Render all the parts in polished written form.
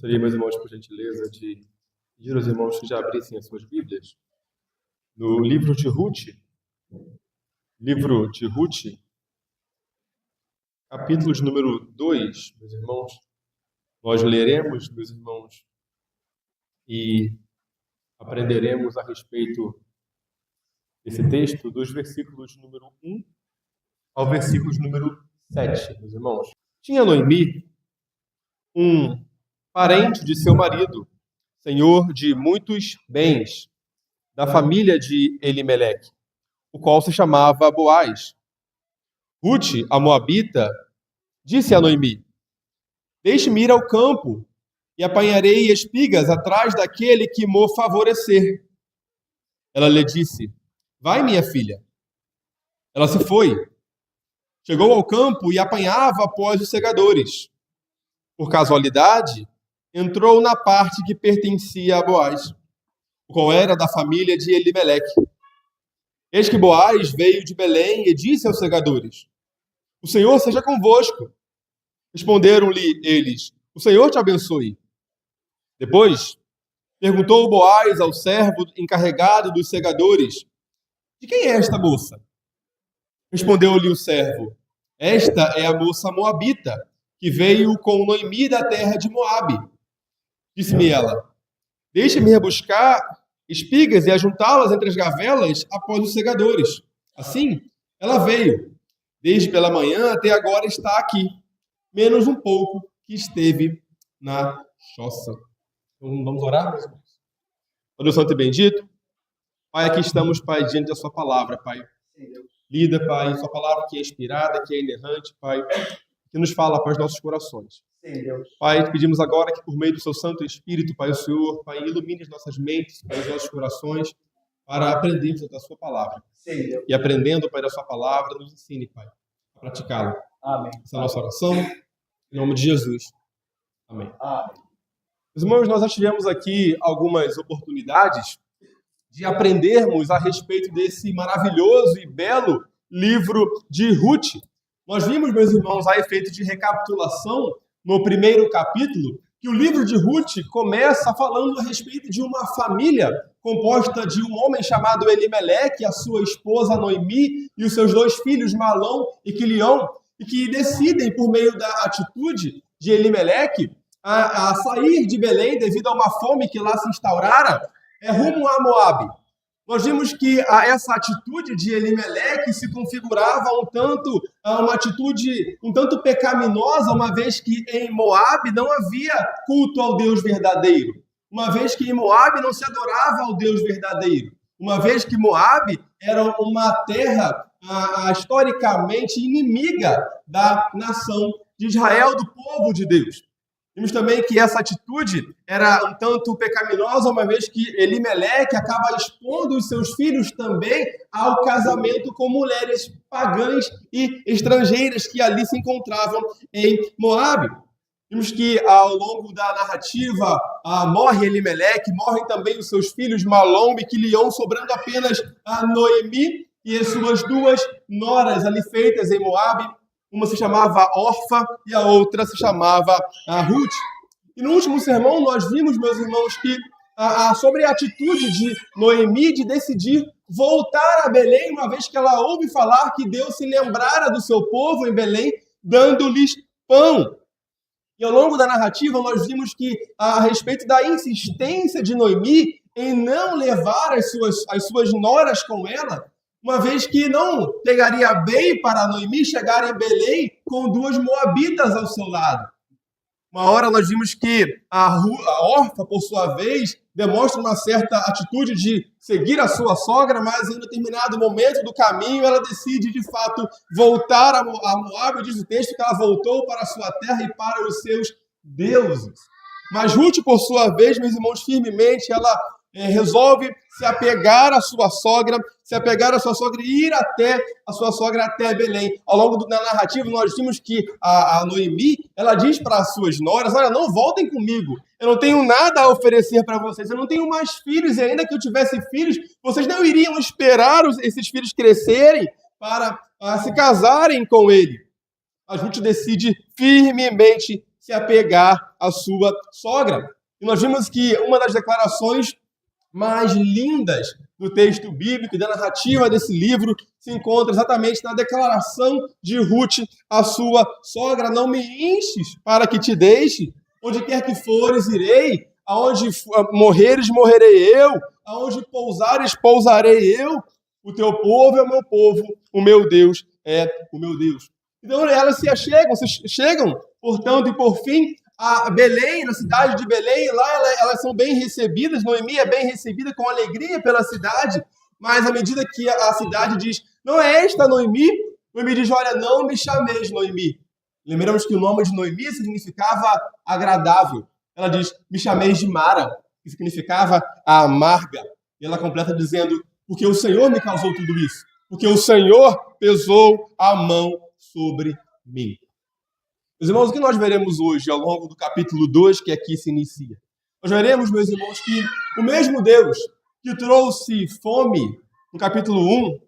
Gostaria, meus irmãos, por gentileza, de pedir aos irmãos que já abrissem as suas Bíblias no livro de Ruth, capítulo de número 2, meus irmãos. Nós leremos, meus irmãos, e aprenderemos a respeito desse texto dos versículos número 1 ao versículo número 7, meus irmãos. Tinha Noemi um parente de seu marido, senhor de muitos bens, da família de Elimeleque, o qual se chamava Boaz. Ruth, a moabita, disse a Noemi: deixe-me ir ao campo e apanharei espigas atrás daquele que mo favorecer. Ela lhe disse: vai, minha filha. Ela se foi. Chegou ao campo e apanhava após os segadores. Por casualidade, entrou na parte que pertencia a Boaz, o qual era da família de Elimeleque. Eis que Boaz veio de Belém e disse aos segadores: o Senhor seja convosco. Responderam-lhe eles: o Senhor te abençoe. Depois, perguntou Boaz ao servo encarregado dos segadores: de quem é esta moça? Respondeu-lhe o servo: esta é a moça moabita, que veio com Noemi da terra de Moabe. Disse-me ela: deixe-me rebuscar espigas e ajuntá-las entre as gavelas após os segadores. Assim, ela veio. Desde pela manhã até agora está aqui, menos um pouco que esteve na choça. Então, vamos orar, meus irmãos? Ó Deus Santo e bendito, Pai, aqui estamos, Pai, diante da sua palavra, Pai. Lida, Pai, sua palavra que é inspirada, que é inerrante, Pai, que nos fala para os nossos corações. Pai, te pedimos agora que por meio do seu Santo Espírito, Pai, o Senhor, Pai, ilumine as nossas mentes, Pai, os nossos corações, para aprendermos da sua palavra. E aprendendo, Pai, da sua palavra, nos ensine, Pai, a praticá-la. Amém. Essa é a nossa oração, em nome de Jesus. Amém. Amém. Meus irmãos, nós já tivemos aqui algumas oportunidades de aprendermos a respeito desse maravilhoso e belo livro de Ruth. Nós vimos, meus irmãos, a efeito de recapitulação, no primeiro capítulo, que o livro de Ruth começa falando a respeito de uma família composta de um homem chamado Elimeleque, a sua esposa Noemi e os seus dois filhos Malom e Quilion, e que decidem, por meio da atitude de Elimeleque, a sair de Belém devido a uma fome que lá se instaurara, rumo a Moabe. Nós vimos que essa atitude de Elimeleque se configurava uma atitude um tanto pecaminosa, uma vez que em Moabe não havia culto ao Deus verdadeiro, uma vez que em Moabe não se adorava ao Deus verdadeiro, uma vez que Moabe era uma terra historicamente inimiga da nação de Israel, do povo de Deus. Vimos também que essa atitude era um tanto pecaminosa, uma vez que Elimeleque acaba expondo os seus filhos também ao casamento com mulheres pagãs e estrangeiras que ali se encontravam em Moabe. Vimos que ao longo da narrativa morre Elimeleque, morrem também os seus filhos Malom e Quilion, sobrando apenas a Noemi e as suas duas noras ali feitas em Moabe. Uma se chamava Orfa e a outra se chamava Ruth. E no último sermão nós vimos, meus irmãos, que sobre a atitude de Noemi de decidir voltar a Belém, uma vez que ela ouve falar que Deus se lembrara do seu povo em Belém, dando-lhes pão. E ao longo da narrativa nós vimos que a respeito da insistência de Noemi em não levar as suas noras com ela, uma vez que não pegaria bem para Noemi chegar em Belém com duas moabitas ao seu lado. Uma hora nós vimos que a Orfa, por sua vez, demonstra uma certa atitude de seguir a sua sogra, mas em determinado momento do caminho ela decide, de fato, voltar a Moabe. Diz o texto que ela voltou para a sua terra e para os seus deuses. Mas Ruth, por sua vez, meus irmãos, firmemente, ela resolve se apegar à sua sogra e ir até a sua sogra até Belém. Ao longo da narrativa, nós vimos que a Noemi, ela diz para as suas noras: olha, não voltem comigo, eu não tenho nada a oferecer para vocês, eu não tenho mais filhos, e ainda que eu tivesse filhos, vocês não iriam esperar esses filhos crescerem para se casarem com ele. A Ruth decide firmemente se apegar à sua sogra. E nós vimos que uma das declarações mais lindas do texto bíblico e da narrativa desse livro se encontra exatamente na declaração de Ruth à sua sogra: não me enches para que te deixe, onde quer que fores irei, aonde morreres morrerei eu, aonde pousares pousarei eu, o teu povo é o meu povo, o meu Deus é o meu Deus. Então elas chegam, portanto, e por fim, a Belém, na cidade de Belém, lá elas são bem recebidas, Noemi é bem recebida com alegria pela cidade, mas à medida que a cidade diz, não é esta Noemi, Noemi diz, olha, não me chameis Noemi. Lembramos que o nome de Noemi significava agradável. Ela diz, me chameis de Mara, que significava a amarga. E ela completa dizendo, porque o Senhor me causou tudo isso, porque o Senhor pesou a mão sobre mim. Meus irmãos, o que nós veremos hoje ao longo do capítulo 2, que aqui se inicia? Nós veremos, meus irmãos, que o mesmo Deus que trouxe fome no capítulo 1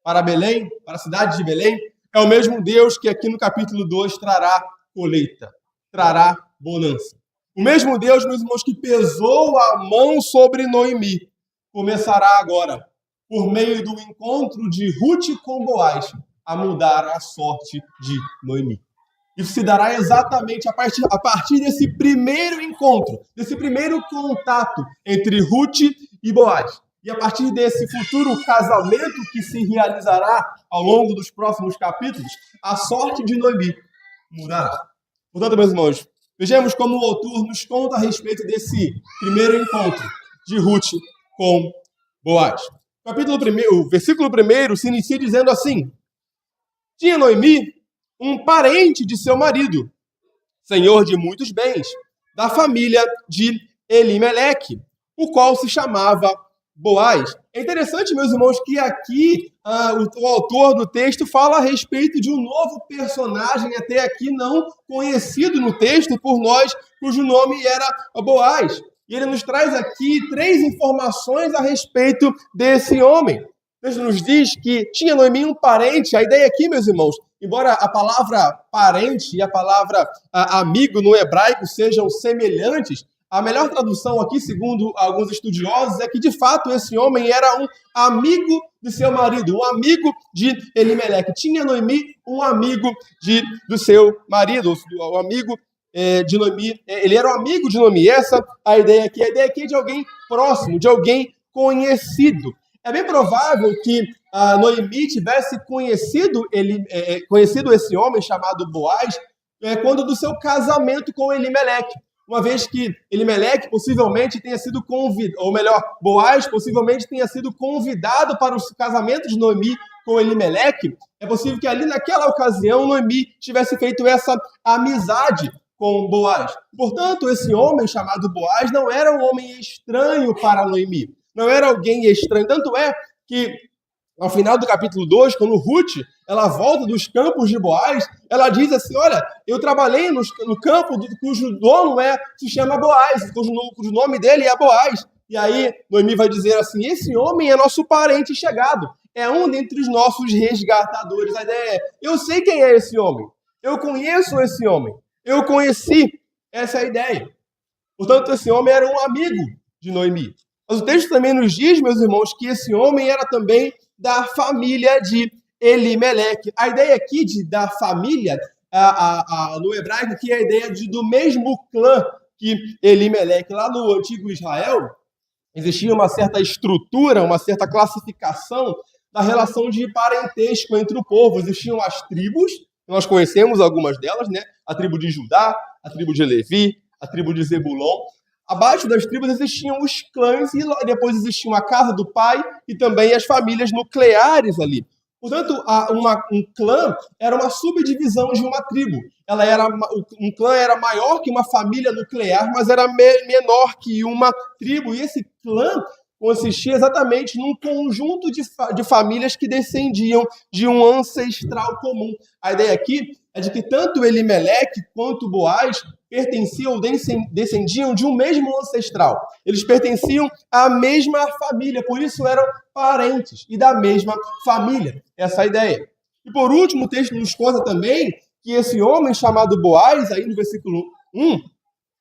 para Belém, para a cidade de Belém, é o mesmo Deus que aqui no capítulo 2 trará colheita, trará bonança. O mesmo Deus, meus irmãos, que pesou a mão sobre Noemi, começará agora, por meio do encontro de Ruth com Boaz, a mudar a sorte de Noemi. Isso se dará exatamente a partir desse primeiro encontro, desse primeiro contato entre Ruth e Boaz. E a partir desse futuro casamento que se realizará ao longo dos próximos capítulos, a sorte de Noemi mudará. Portanto, meus irmãos, vejamos como o autor nos conta a respeito desse primeiro encontro de Ruth com Boaz. O versículo 1 se inicia dizendo assim: tinha Noemi um parente de seu marido, senhor de muitos bens, da família de Elimeleque, o qual se chamava Boaz. É interessante, meus irmãos, que aqui o autor do texto fala a respeito de um novo personagem até aqui não conhecido no texto por nós, cujo nome era Boaz. E ele nos traz aqui 3 informações a respeito desse homem. O texto nos diz que tinha Noemi um parente. A ideia aqui, meus irmãos, embora a palavra parente e a palavra amigo no hebraico sejam semelhantes, a melhor tradução aqui, segundo alguns estudiosos, é que, de fato, esse homem era um amigo de seu marido, um amigo de Elimeleque. Tinha Noemi um amigo do seu marido, o amigo de Noemi. Ele era um amigo de Noemi. Essa é a ideia aqui. A ideia aqui é de alguém próximo, de alguém conhecido. É bem provável que Noemi tivesse conhecido esse homem chamado Boaz quando do seu casamento com Elimeleque. Uma vez que Elimeleque possivelmente tenha sido convidado, ou melhor, Boaz possivelmente tenha sido convidado para o casamento de Noemi com Elimeleque, é possível que ali naquela ocasião Noemi tivesse feito essa amizade com Boaz. Portanto, esse homem chamado Boaz não era um homem estranho para Noemi. Não era alguém estranho. Tanto é que, ao final do capítulo 2, quando Ruth ela volta dos campos de Boaz, ela diz assim, olha, eu trabalhei no campo cujo dono se chama Boaz, cujo nome dele é Boaz. E aí Noemi vai dizer assim, esse homem é nosso parente chegado, é um dentre os nossos resgatadores. A ideia é, eu sei quem é esse homem, eu conheço esse homem, eu conheci. Essa é a ideia. Portanto, esse homem era um amigo de Noemi. Mas o texto também nos diz, meus irmãos, que esse homem era também da família de Elimeleque. A ideia aqui da família, no hebraico, aqui é a ideia do mesmo clã que Elimeleque. Lá no antigo Israel, existia uma certa estrutura, uma certa classificação da relação de parentesco entre o povo. Existiam as tribos, nós conhecemos algumas delas, né? A tribo de Judá, a tribo de Levi, a tribo de Zebulon. Abaixo das tribos existiam os clãs e depois existia a casa do pai e também as famílias nucleares ali. Portanto, um clã era uma subdivisão de uma tribo. Um clã era maior que uma família nuclear, mas era menor que uma tribo. E esse clã consistia exatamente num conjunto de famílias que descendiam de um ancestral comum. A ideia aqui é de que tanto Elimeleque quanto Boaz pertenciam, descendiam de um mesmo ancestral. Eles pertenciam à mesma família, por isso eram parentes e da mesma família. Essa é a ideia. E por último, o texto nos conta também que esse homem chamado Boaz, aí no versículo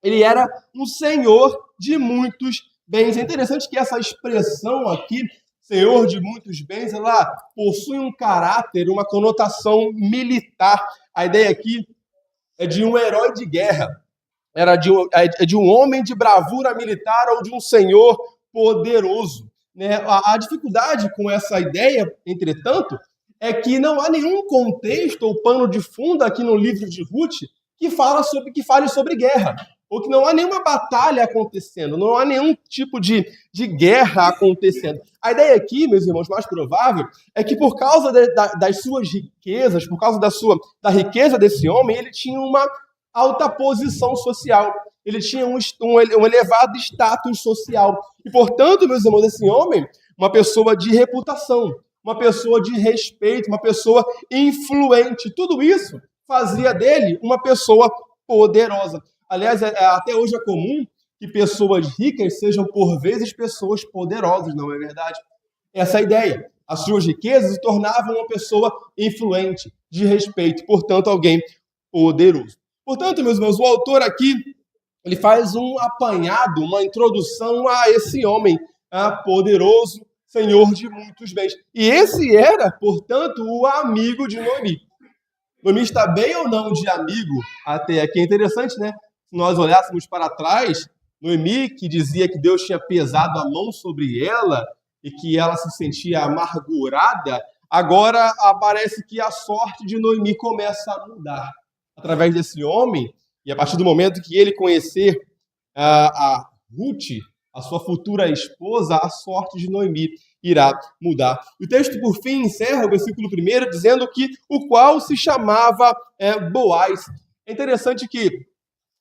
ele era um senhor de muitos bens. É interessante que essa expressão aqui, senhor de muitos bens, ela possui um caráter, uma conotação militar. A ideia aqui é de um herói de guerra, é de um homem de bravura militar ou de um senhor poderoso, né? A dificuldade com essa ideia, entretanto, é que não há nenhum contexto ou pano de fundo aqui no livro de Ruth que fale sobre guerra, ou que não há nenhuma batalha acontecendo, não há nenhum tipo de guerra acontecendo. A ideia aqui, meus irmãos, mais provável, é que por causa das suas riquezas, por causa da riqueza desse homem, ele tinha uma alta posição social, ele tinha um elevado status social. E, portanto, meus irmãos, esse homem, uma pessoa de reputação, uma pessoa de respeito, uma pessoa influente, tudo isso fazia dele uma pessoa poderosa. Aliás, até hoje é comum que pessoas ricas sejam, por vezes, pessoas poderosas, não é verdade? Essa é a ideia. As suas riquezas o tornavam uma pessoa influente, de respeito, portanto, alguém poderoso. Portanto, meus irmãos, o autor aqui, ele faz um apanhado, uma introdução a esse homem poderoso, senhor de muitos bens. E esse era, portanto, o amigo de Noemi. Noemi está bem ou não de amigo até aqui? É interessante, né? Se nós olhássemos para trás, Noemi, que dizia que Deus tinha pesado a mão sobre ela e que ela se sentia amargurada, agora parece que a sorte de Noemi começa a mudar através desse homem, e a partir do momento que ele conhecer a Ruth, a sua futura esposa, a sorte de Noemi irá mudar. O texto, por fim, encerra o versículo 1 dizendo que o qual se chamava Boaz. É interessante que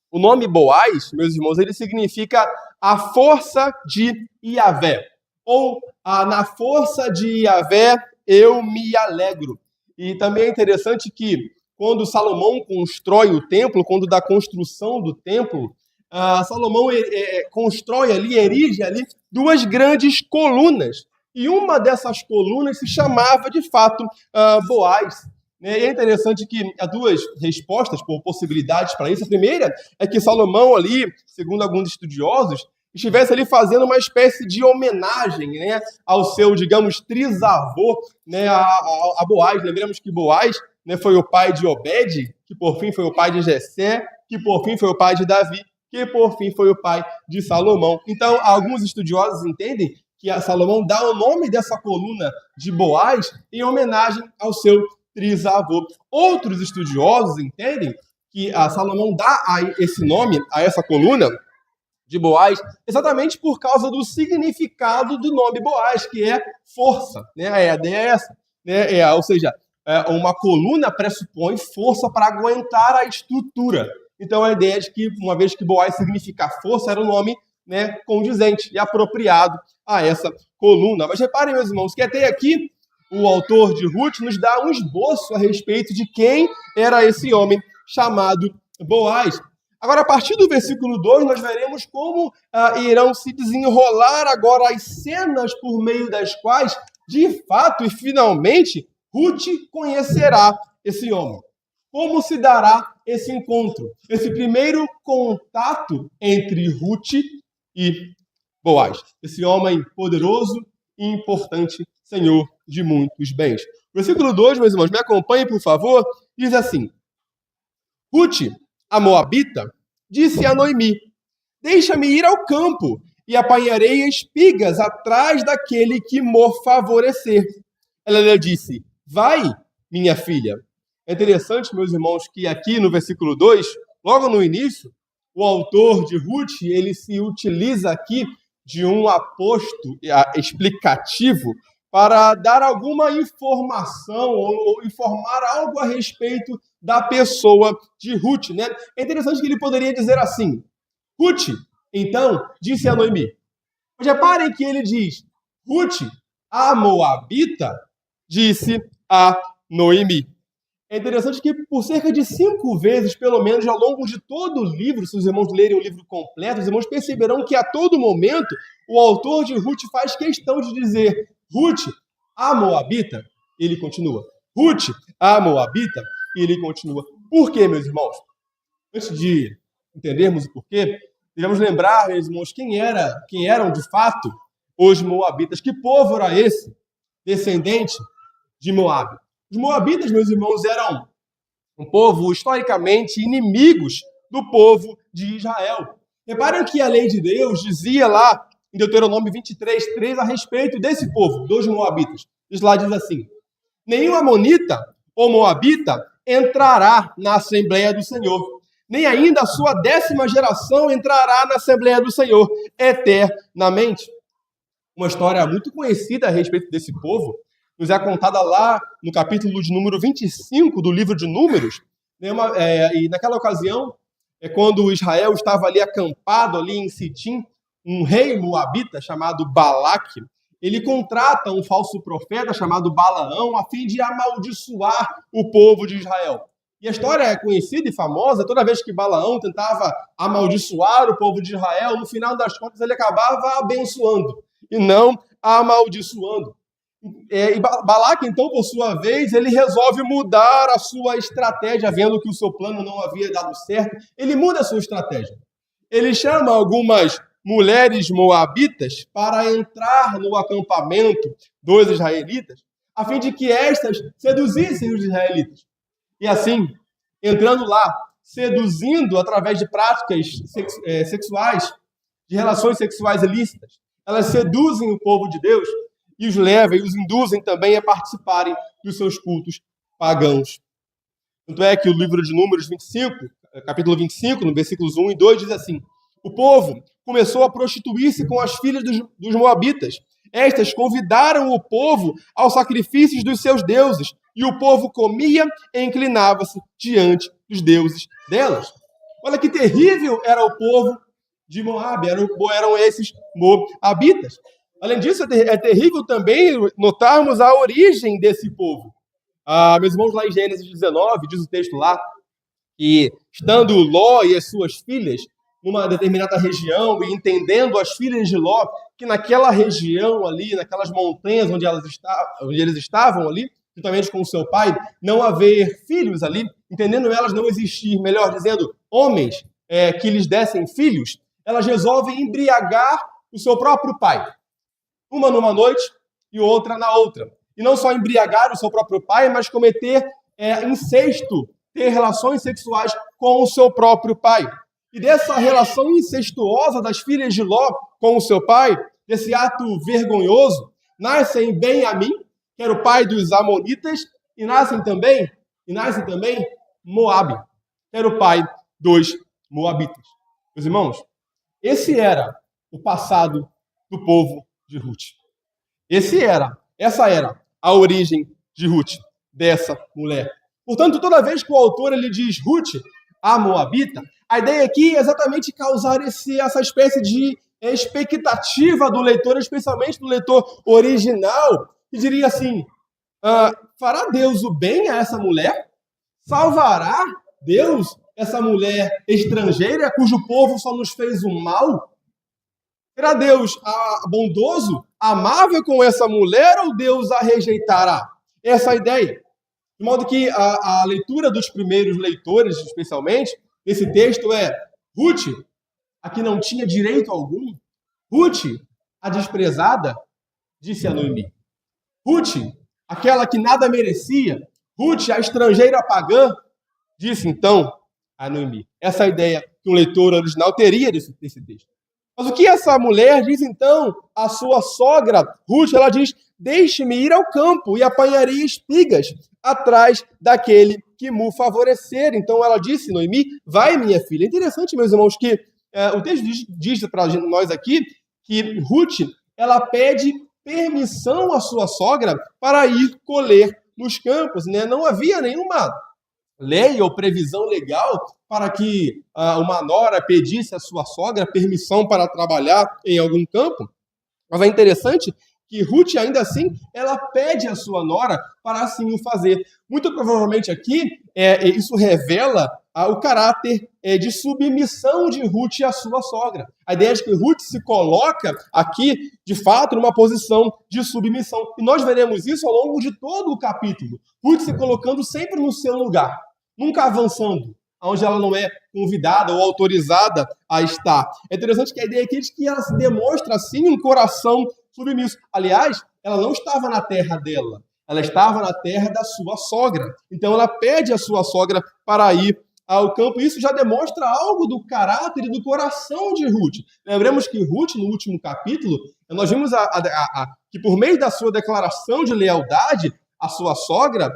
o nome Boaz, meus irmãos, ele significa a força de Iavé, ou na força de Iavé eu me alegro. E também é interessante que quando Salomão constrói o templo, quando da construção do templo, Salomão constrói ali, erige ali duas grandes colunas. E uma dessas colunas se chamava, de fato, Boaz. E é interessante que há duas respostas, ou possibilidades para isso. A primeira é que Salomão ali, segundo alguns estudiosos, estivesse ali fazendo uma espécie de homenagem, né, ao seu, digamos, trisavô, né, a Boaz. Lembramos que Boaz, né, foi o pai de Obed, que por fim foi o pai de Jessé, que por fim foi o pai de Davi, que por fim foi o pai de Salomão. Então, alguns estudiosos entendem que Salomão dá o nome dessa coluna de Boaz em homenagem ao seu trisavô. Outros estudiosos entendem que Salomão dá esse nome a essa coluna de Boaz exatamente por causa do significado do nome Boaz, que é força, né? A ideia é essa, né? Ou seja, uma coluna pressupõe força para aguentar a estrutura. Então a ideia é de que, uma vez que Boaz significa força, era um nome, né, condizente e apropriado a essa coluna. Mas reparem, meus irmãos, que até aqui o autor de Ruth nos dá um esboço a respeito de quem era esse homem chamado Boaz. Agora, a partir do versículo 2, nós veremos como irão se desenrolar agora as cenas por meio das quais, de fato e finalmente, Ruth conhecerá esse homem. Como se dará esse encontro, esse primeiro contato entre Ruth e Boaz, esse homem poderoso e importante, senhor de muitos bens. Versículo 2, meus irmãos, me acompanhem, por favor, diz assim: Ruth, a moabita, disse a Noemi: deixa-me ir ao campo e apanharei espigas atrás daquele que me favorecer. Ela lhe disse: vai, minha filha. É interessante, meus irmãos, que aqui no versículo 2, logo no início, o autor de Ruth, ele se utiliza aqui de um aposto explicativo para dar alguma informação ou informar algo a respeito da pessoa de Ruth, né? É interessante que ele poderia dizer assim: Ruth, então, disse a Noemi. Mas reparem que ele diz: Ruth, a moabita, disse a Noemi. É interessante que por cerca de 5 vezes, pelo menos, ao longo de todo o livro, se os irmãos lerem o livro completo, os irmãos perceberão que a todo momento o autor de Ruth faz questão de dizer: Ruth, a moabita, ele continua. Ruth, a moabita, ele continua. Por quê, meus irmãos? Antes de entendermos o porquê, devemos lembrar, meus irmãos, quem eram de fato os moabitas. Que povo era esse, descendente de Moabe? Os moabitas, meus irmãos, eram um povo historicamente inimigos do povo de Israel. Reparem que a lei de Deus dizia lá em Deuteronômio 23:3 a respeito desse povo, dos moabitas. Lá diz assim: nenhum amonita ou moabita entrará na Assembleia do Senhor, nem ainda a sua 10ª geração entrará na Assembleia do Senhor eternamente. Uma história muito conhecida a respeito desse povo nos é contada lá no capítulo de número 25 do livro de Números. E naquela ocasião, quando Israel estava ali acampado ali em Sitim, um rei moabita chamado Balaque, ele contrata um falso profeta chamado Balaão a fim de amaldiçoar o povo de Israel. E a história é conhecida e famosa. Toda vez que Balaão tentava amaldiçoar o povo de Israel, no final das contas ele acabava abençoando e não amaldiçoando. E Balaque, então, por sua vez, ele resolve mudar a sua estratégia, vendo que o seu plano não havia dado certo. Ele muda a sua estratégia. Ele chama algumas mulheres moabitas para entrar no acampamento dos israelitas, a fim de que estas seduzissem os israelitas. E assim, entrando lá, seduzindo através de práticas sexuais, de relações sexuais ilícitas, elas seduzem o povo de Deus e os levam e os induzem também a participarem dos seus cultos pagãos. Tanto é que o livro de Números 25, capítulo 25, no versículos 1 e 2, diz assim: o povo começou a prostituir-se com as filhas dos moabitas. Estas convidaram o povo aos sacrifícios dos seus deuses, e o povo comia e inclinava-se diante dos deuses delas. Olha que terrível era o povo de Moabe, eram esses moabitas. Além disso, é terrível também notarmos a origem desse povo. Meus irmãos, lá em Gênesis 19, diz o texto lá, que estando Ló e as suas filhas numa determinada região e entendendo as filhas de Ló que naquela região ali, naquelas montanhas onde eles estavam ali, juntamente com o seu pai, não haver filhos ali, entendendo elas não existir, melhor dizendo, homens que lhes dessem filhos, elas resolvem embriagar o seu próprio pai. Uma numa noite e outra na outra. E não só embriagar o seu próprio pai, mas cometer incesto, ter relações sexuais com o seu próprio pai. E dessa relação incestuosa das filhas de Ló com o seu pai, desse ato vergonhoso, nascem Ben-Amim, que era o pai dos Amonitas, e nasce também Moabe, que era o pai dos Moabitas. Meus irmãos, essa o passado do povo de Ruth. Essa era a origem de Ruth, dessa mulher. Portanto, toda vez que o autor ele diz Ruth, a moabita, a ideia aqui é exatamente causar essa espécie de expectativa do leitor, especialmente do leitor original, que diria assim: fará Deus o bem a essa mulher? Salvará Deus essa mulher estrangeira cujo povo só nos fez o mal? Será Deus bondoso, amável com essa mulher, ou Deus a rejeitará? Essa é a ideia. De modo que a leitura dos primeiros leitores, especialmente, esse texto é: Ruth, a que não tinha direito algum, Ruth, a desprezada, disse a Noemi. Ruth, aquela que nada merecia, Ruth, a estrangeira pagã, disse então a Noemi. Essa é a ideia que o leitor original teria desse texto. Mas o que essa mulher diz então à sua sogra, Ruth? Ela diz: deixe-me ir ao campo e apanharei espigas atrás daquele que me favorecer. Então ela disse, Noemi: vai, minha filha. É interessante, meus irmãos, que o texto diz para nós aqui que Ruth, ela pede permissão à sua sogra para ir colher nos campos, né? Não havia nenhuma lei ou previsão legal para que uma nora pedisse à sua sogra permissão para trabalhar em algum campo. Mas é interessante que Ruth, ainda assim, ela pede à sua nora para assim o fazer. Muito provavelmente aqui, isso revela o caráter de submissão de Ruth à sua sogra. A ideia de que Ruth se coloca aqui, de fato, numa posição de submissão. E nós veremos isso ao longo de todo o capítulo. Ruth se colocando sempre no seu lugar, nunca avançando onde ela não é convidada ou autorizada a estar. É interessante que a ideia aqui é de que ela se demonstra, assim, um coração submisso. Aliás, ela não estava na terra dela, ela estava na terra da sua sogra. Então ela pede a sua sogra para ir ao campo. Isso já demonstra algo do caráter e do coração de Ruth. Lembremos que Ruth, no último capítulo, nós vimos que por meio da sua declaração de lealdade, a sua sogra,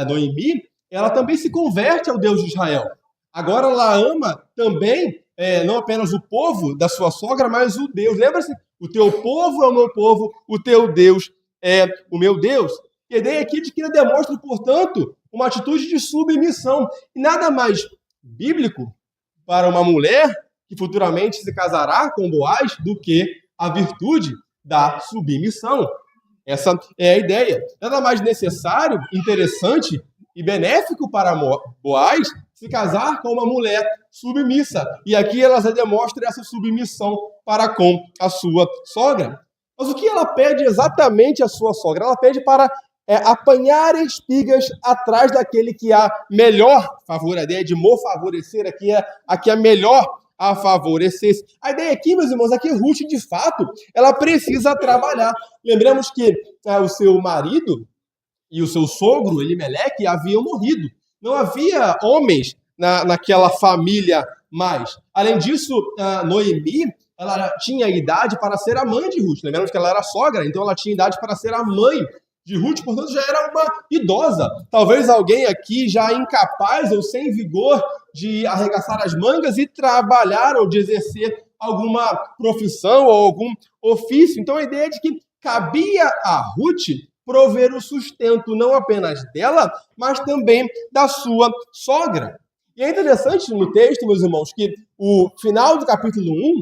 Noemi, ela também se converte ao Deus de Israel. Agora ela ama também, não apenas o povo da sua sogra, mas o Deus. Lembra-se? O teu povo é o meu povo, o teu Deus é o meu Deus. E a ideia aqui de que ele demonstra, portanto, uma atitude de submissão. E nada mais bíblico para uma mulher que futuramente se casará com Boaz do que a virtude da submissão. Essa é a ideia. Nada mais necessário, interessante e benéfico para Boaz se casar com uma mulher submissa. E aqui ela já demonstra essa submissão para com a sua sogra. Mas o que ela pede exatamente à sua sogra? Ela pede para apanhar espigas atrás daquele que há melhor favor. A ideia de favorecer aqui é melhor a favorecer. A ideia aqui, meus irmãos, é que Ruth, de fato, ela precisa trabalhar. Lembramos que o seu marido e o seu sogro, Elimeleque, haviam morrido. Não havia homens naquela família mais. Além disso, Noemi, ela tinha idade para ser a mãe de Ruth. Lembramos que ela era sogra, então ela tinha idade para ser a mãe de Ruth, portanto já era uma idosa. Talvez alguém aqui já incapaz ou sem vigor de arregaçar as mangas e trabalhar ou de exercer alguma profissão ou algum ofício. Então a ideia é de que cabia a Ruth prover o sustento não apenas dela, mas também da sua sogra. E é interessante no texto, meus irmãos, que o final do capítulo 1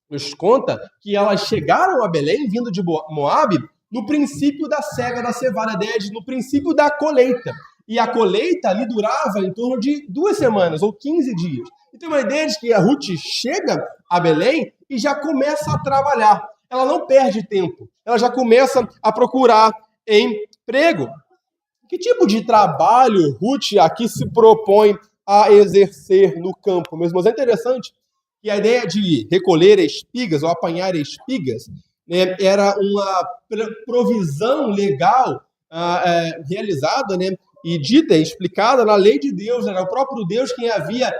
nos conta que elas chegaram a Belém, vindo de Moabe, no princípio da cega da cevada, no princípio da colheita. E a colheita ali durava em torno de 2 semanas, ou 15 dias. Então, a ideia de que a Ruth chega a Belém e já começa a trabalhar. Ela não perde tempo. Ela já começa a procurar emprego. Que tipo de trabalho Ruth aqui se propõe a exercer no campo? Meus irmãos, é interessante que a ideia de recolher espigas ou apanhar espigas era uma provisão legal realizada, e dita, explicada na lei de Deus. Era o próprio Deus quem havia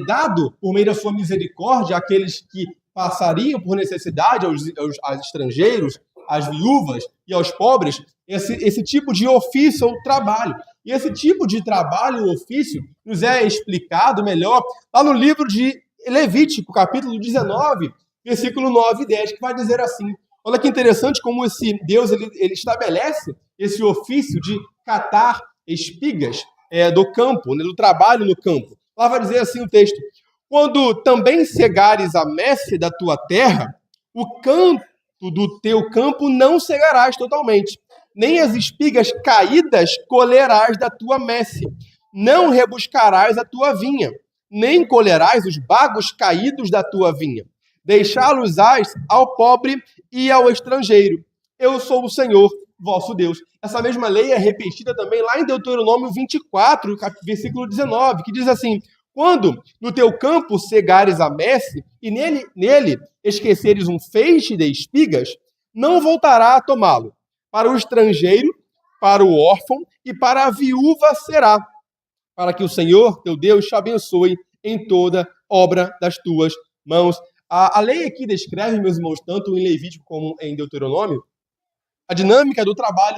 dado, por meio da sua misericórdia, àqueles que passariam por necessidade, aos estrangeiros, às viúvas e aos pobres, esse tipo de ofício ou trabalho. E esse tipo de trabalho ou ofício nos é explicado melhor lá no livro de Levítico, capítulo 19, versículo 9 e 10, que vai dizer assim: olha que interessante como esse Deus ele estabelece esse ofício de catar espigas do campo, do trabalho no campo. Lá vai dizer assim o texto: quando também cegares a messe da tua terra, o canto do teu campo não cegarás totalmente, nem as espigas caídas colherás da tua messe, não rebuscarás a tua vinha, nem colherás os bagos caídos da tua vinha. Deixá-los-ás ao pobre e ao estrangeiro. Eu sou o Senhor, vosso Deus. Essa mesma lei é repetida também lá em Deuteronômio 24, versículo 19, que diz assim: quando no teu campo cegares a messe e nele esqueceres um feixe de espigas, não voltará a tomá-lo. Para o estrangeiro, para o órfão e para a viúva será, para que o Senhor, teu Deus, te abençoe em toda obra das tuas mãos. A lei aqui descreve, meus irmãos, tanto em Levítico como em Deuteronômio, a dinâmica do trabalho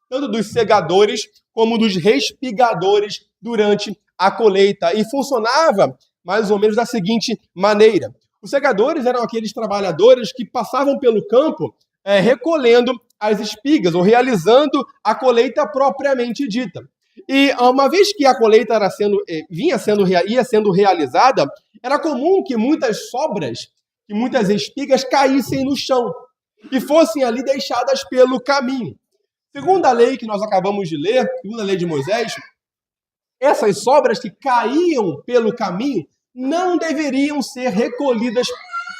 tanto dos segadores como dos respigadores durante a colheita. E funcionava mais ou menos da seguinte maneira: os segadores eram aqueles trabalhadores que passavam pelo campo recolhendo as espigas ou realizando a colheita propriamente dita. E uma vez que a colheita ia sendo realizada, era comum que muitas sobras, que muitas espigas caíssem no chão e fossem ali deixadas pelo caminho. Segundo a lei que nós acabamos de ler, segundo a lei de Moisés, essas sobras que caíam pelo caminho não deveriam ser recolhidas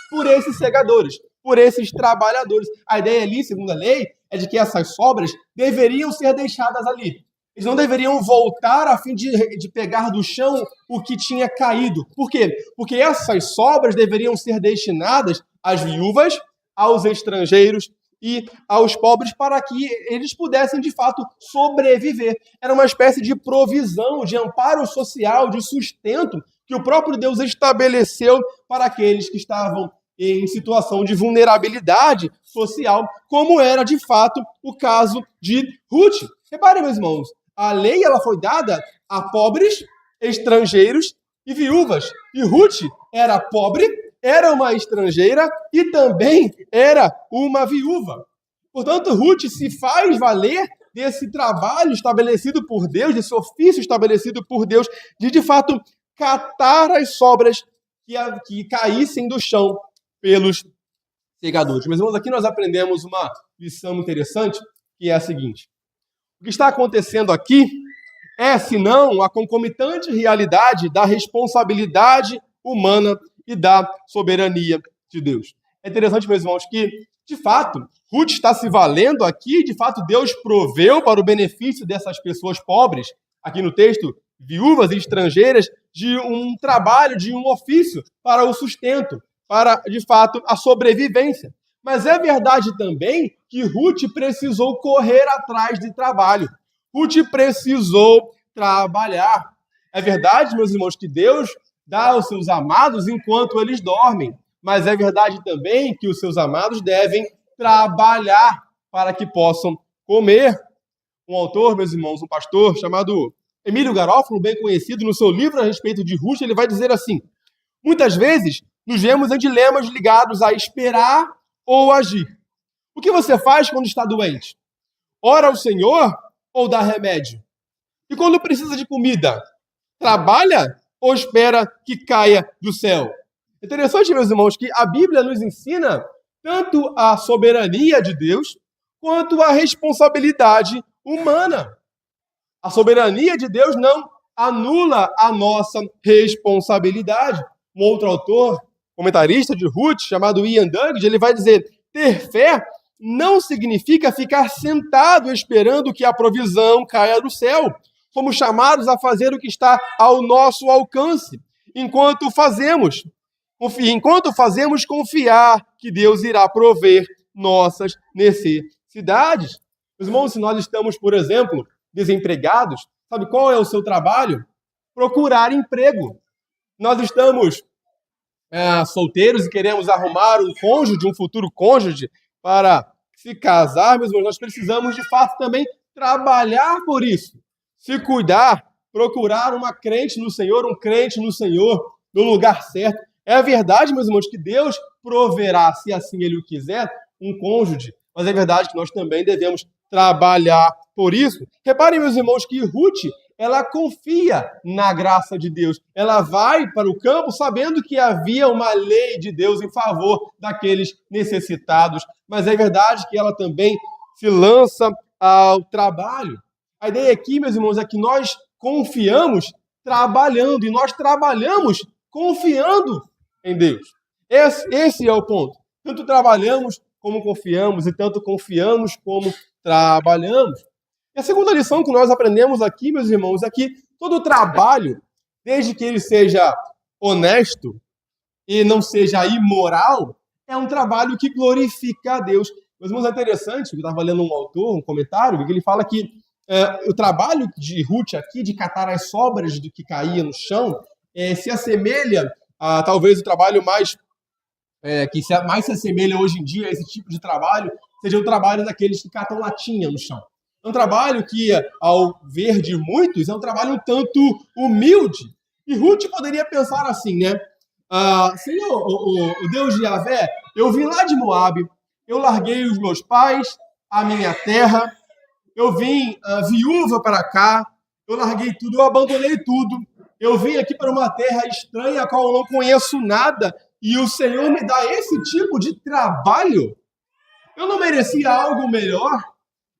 por esses segadores, por esses trabalhadores. A ideia ali, segundo a lei, é de que essas sobras deveriam ser deixadas ali. Eles não deveriam voltar a fim de pegar do chão o que tinha caído. Por quê? Porque essas sobras deveriam ser destinadas às viúvas, aos estrangeiros e aos pobres para que eles pudessem, de fato, sobreviver. Era uma espécie de provisão, de amparo social, de sustento que o próprio Deus estabeleceu para aqueles que estavam em situação de vulnerabilidade social, como era, de fato, o caso de Ruth. Reparem, meus irmãos, a lei ela foi dada a pobres, estrangeiros e viúvas. E Ruth era pobre, era uma estrangeira e também era uma viúva. Portanto, Ruth se faz valer desse trabalho estabelecido por Deus, desse ofício estabelecido por Deus, de fato, catar as sobras que caíssem do chão pelos segadores. Meus irmãos, aqui nós aprendemos uma lição interessante, que é a seguinte. O que está acontecendo aqui é, senão, a concomitante realidade da responsabilidade humana e da soberania de Deus. É interessante, meus irmãos, que, de fato, Ruth está se valendo aqui, de fato, Deus proveu para o benefício dessas pessoas pobres, aqui no texto, viúvas e estrangeiras, de um trabalho, de um ofício para o sustento, para, de fato, a sobrevivência. Mas é verdade também que Ruth precisou correr atrás de trabalho. Ruth precisou trabalhar. É verdade, meus irmãos, que Deus dá aos seus amados enquanto eles dormem. Mas é verdade também que os seus amados devem trabalhar para que possam comer. Um autor, meus irmãos, um pastor chamado Emílio Garófalo, bem conhecido, no seu livro a respeito de Ruth, ele vai dizer assim: muitas vezes nos vemos em dilemas ligados a esperar ou agir. O que você faz quando está doente? Ora ao Senhor ou dá remédio? E quando precisa de comida, trabalha ou espera que caia do céu? Interessante, meus irmãos, que a Bíblia nos ensina tanto a soberania de Deus quanto a responsabilidade humana. A soberania de Deus não anula a nossa responsabilidade. Um outro autor, comentarista de Ruth, chamado Ian Dugdale, ele vai dizer: ter fé não significa ficar sentado esperando que a provisão caia do céu. Somos chamados a fazer o que está ao nosso alcance, enquanto fazemos confiar que Deus irá prover nossas necessidades. Meus irmãos, se nós estamos, por exemplo, desempregados, sabe qual é o seu trabalho? Procurar emprego. Nós estamos solteiros e queremos arrumar um cônjuge, um futuro cônjuge, para se casar, meus irmãos, nós precisamos, de fato, também trabalhar por isso. Se cuidar, procurar uma crente no Senhor, um crente no Senhor, no lugar certo. É verdade, meus irmãos, que Deus proverá, se assim Ele o quiser, um cônjuge. Mas é verdade que nós também devemos trabalhar por isso. Reparem, meus irmãos, que Ruth, ela confia na graça de Deus. Ela vai para o campo sabendo que havia uma lei de Deus em favor daqueles necessitados. Mas é verdade que ela também se lança ao trabalho. A ideia aqui, meus irmãos, é que nós confiamos trabalhando e nós trabalhamos confiando em Deus. Esse é o ponto. Tanto trabalhamos como confiamos e tanto confiamos como trabalhamos. E a segunda lição que nós aprendemos aqui, meus irmãos, é que todo trabalho, desde que ele seja honesto e não seja imoral, é um trabalho que glorifica a Deus. Meus irmãos, é interessante, eu estava lendo um autor, um comentário, que ele fala que o trabalho de Ruth aqui, de catar as sobras do que caía no chão, se assemelha a talvez o trabalho mais se assemelha hoje em dia a esse tipo de trabalho, seja o trabalho daqueles que catam latinha no chão. É um trabalho que, ao ver de muitos, é um trabalho um tanto humilde. E Ruth poderia pensar assim, né? Senhor, o Deus de Yahvé, eu vim lá de Moabe, eu larguei os meus pais, a minha terra, eu vim viúva para cá, eu larguei tudo, eu abandonei tudo. Eu vim aqui para uma terra estranha, a qual eu não conheço nada, e o Senhor me dá esse tipo de trabalho? Eu não merecia algo melhor?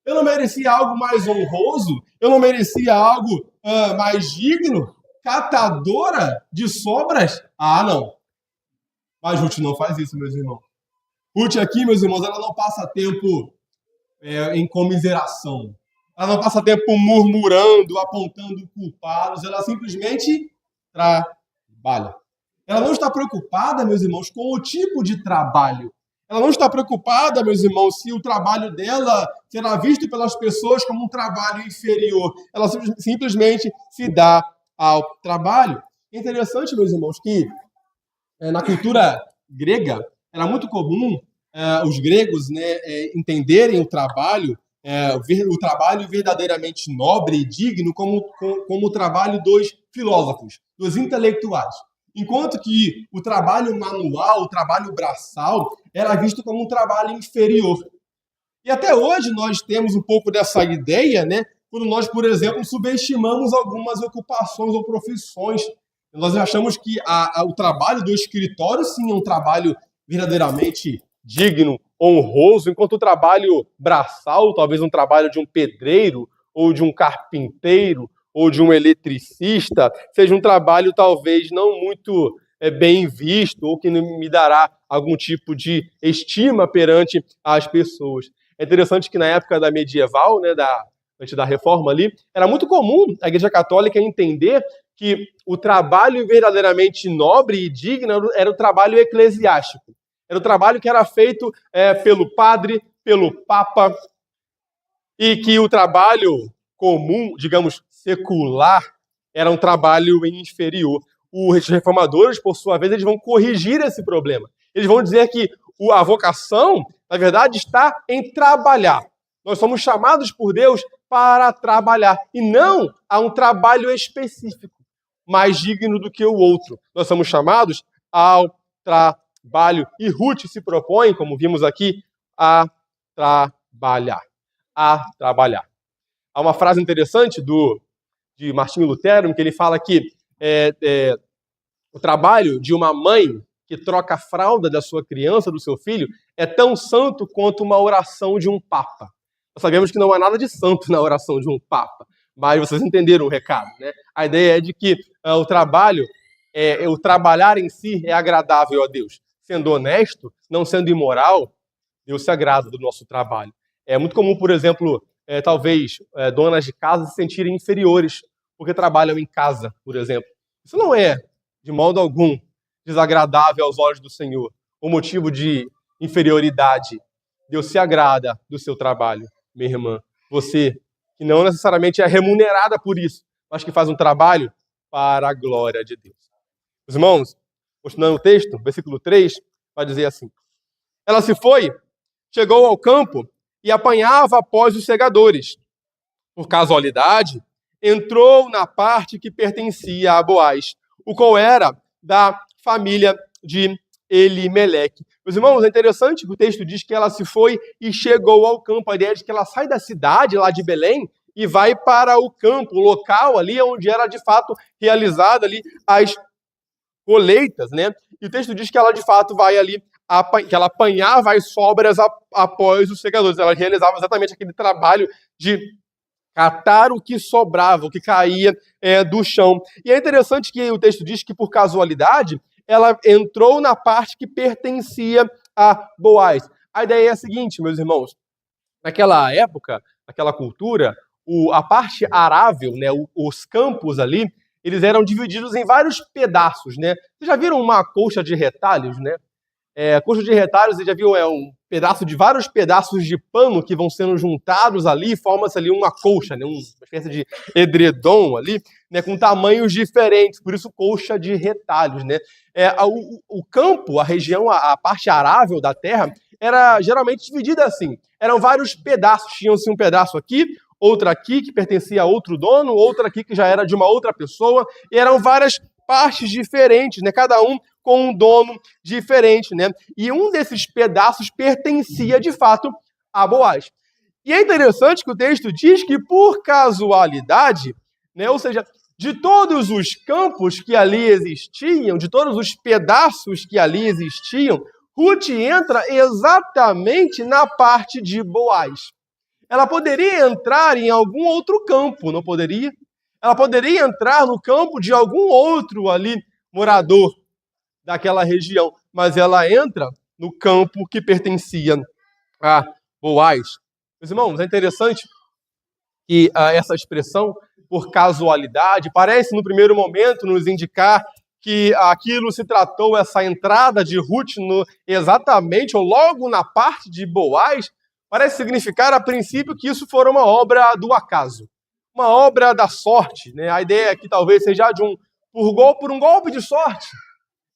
Eu não merecia algo mais honroso? Eu não merecia algo mais digno? Catadora de sobras? Ah, não. Mas Ruth não faz isso, meus irmãos. Ruth aqui, meus irmãos, ela não passa tempo em comiseração. ela não passa tempo murmurando, apontando culpados, ela simplesmente trabalha. Ela não está preocupada, meus irmãos, com o tipo de trabalho. Ela não está preocupada, meus irmãos, se o trabalho dela será visto pelas pessoas como um trabalho inferior. Ela simplesmente se dá ao trabalho. É interessante, meus irmãos, que na cultura grega era muito comum os gregos, né, entenderem o trabalho verdadeiramente nobre e digno como o trabalho dos filósofos, dos intelectuais. Enquanto que o trabalho manual, o trabalho braçal, era visto como um trabalho inferior. E até hoje nós temos um pouco dessa ideia, né? Quando nós, por exemplo, subestimamos algumas ocupações ou profissões. Nós achamos que o trabalho do escritório, sim, é um trabalho verdadeiramente digno, honroso, enquanto o trabalho braçal, talvez um trabalho de um pedreiro, ou de um carpinteiro, ou de um eletricista, seja um trabalho talvez não muito bem visto, ou que não me dará algum tipo de estima perante as pessoas. É interessante que na época da medieval, né, antes da reforma ali, era muito comum a Igreja Católica entender que o trabalho verdadeiramente nobre e digno era o trabalho eclesiástico. Era o trabalho que era feito pelo padre, pelo papa, e que o trabalho comum, digamos, secular, era um trabalho inferior. Os reformadores, por sua vez, eles vão corrigir esse problema. Eles vão dizer que a vocação, na verdade, está em trabalhar. Nós somos chamados por Deus para trabalhar, e não a um trabalho específico, mais digno do que o outro. Nós somos chamados ao trabalho. E Ruth se propõe, como vimos aqui, a trabalhar. A trabalhar. Há uma frase interessante de Martinho Lutero, em que ele fala que o trabalho de uma mãe que troca a fralda da sua criança, do seu filho, é tão santo quanto uma oração de um papa. Nós sabemos que não há nada de santo na oração de um papa, mas vocês entenderam o recado, né? A ideia é de que o trabalhar em si é agradável a Deus. Sendo honesto, não sendo imoral, Deus se agrada do nosso trabalho. É muito comum, por exemplo, talvez donas de casa se sentirem inferiores porque trabalham em casa, por exemplo. Isso não é, de modo algum, desagradável aos olhos do Senhor, ou motivo de inferioridade. Deus se agrada do seu trabalho, minha irmã. Você, que não necessariamente é remunerada por isso, mas que faz um trabalho para a glória de Deus. Os irmãos, continuando o texto, versículo 3, vai dizer assim: ela se foi, chegou ao campo e apanhava após os segadores. Por casualidade, entrou na parte que pertencia a Boaz, o qual era da família de Elimeleque. Meus irmãos, é interessante que o texto diz que ela se foi e chegou ao campo. A ideia é de que ela sai da cidade, lá de Belém, e vai para o campo, o local ali onde era de fato realizada ali as colheitas, né? E o texto diz que ela de fato vai ali, que ela apanhava as sobras após os segadores. Ela realizava exatamente aquele trabalho de catar o que sobrava, o que caía do chão. E é interessante que o texto diz que, por casualidade, ela entrou na parte que pertencia a Boaz. A ideia é a seguinte, meus irmãos: naquela época, naquela cultura, a parte arável, né, os campos ali, eles eram divididos em vários pedaços, né? Vocês já viram uma colcha de retalhos, né? Colcha de retalhos, você já viu, um pedaço de vários pedaços de pano que vão sendo juntados ali, forma-se ali uma colcha, né? Uma espécie de edredom ali, né? Com tamanhos diferentes, por isso colcha de retalhos, né? O campo, a região, a parte arável da terra, era geralmente dividida assim. Eram vários pedaços, tinham-se um pedaço aqui, outra aqui que pertencia a outro dono, outra aqui que já era de uma outra pessoa, e eram várias partes diferentes, né? Cada um com um dono diferente, né? E um desses pedaços pertencia, de fato, a Boaz. E é interessante que o texto diz que, por casualidade, né? Ou seja, de todos os campos que ali existiam, de todos os pedaços que ali existiam, Ruth entra exatamente na parte de Boaz. Ela poderia entrar em algum outro campo, não poderia? Ela poderia entrar no campo de algum outro ali morador daquela região, mas ela entra no campo que pertencia a Boaz. Meus irmãos, é interessante que essa expressão, por casualidade, parece no primeiro momento nos indicar que aquilo se tratou, essa entrada de Ruth exatamente ou logo na parte de Boaz, parece significar a princípio que isso for uma obra do acaso, uma obra da sorte, né? A ideia é que talvez seja por um golpe de sorte,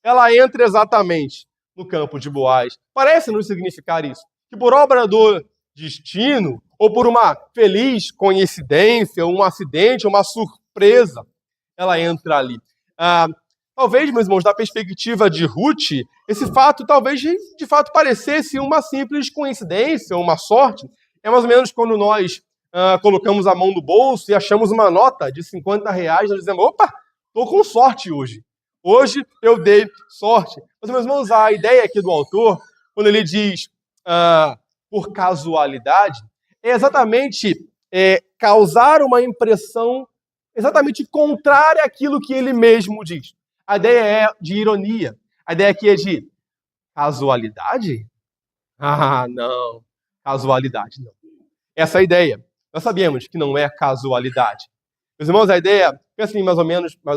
ela entra exatamente no campo de Boaz. Parece nos significar isso, que por obra do destino, ou por uma feliz coincidência, um acidente, uma surpresa, ela entra ali. Talvez, meus irmãos, da perspectiva de Ruth, esse fato talvez de fato parecesse uma simples coincidência, uma sorte. É mais ou menos quando nós colocamos a mão no bolso e achamos uma nota de R$50, nós dizemos, opa, estou com sorte hoje. Hoje eu dei sorte. Mas, meus irmãos, a ideia aqui do autor, quando ele diz por casualidade, é exatamente causar uma impressão exatamente contrária àquilo que ele mesmo diz. A ideia é de ironia. A ideia aqui é de casualidade? Ah, não. Casualidade, não. Essa é a ideia. Nós sabemos que não é casualidade. Meus irmãos, a ideia, pensa assim, mais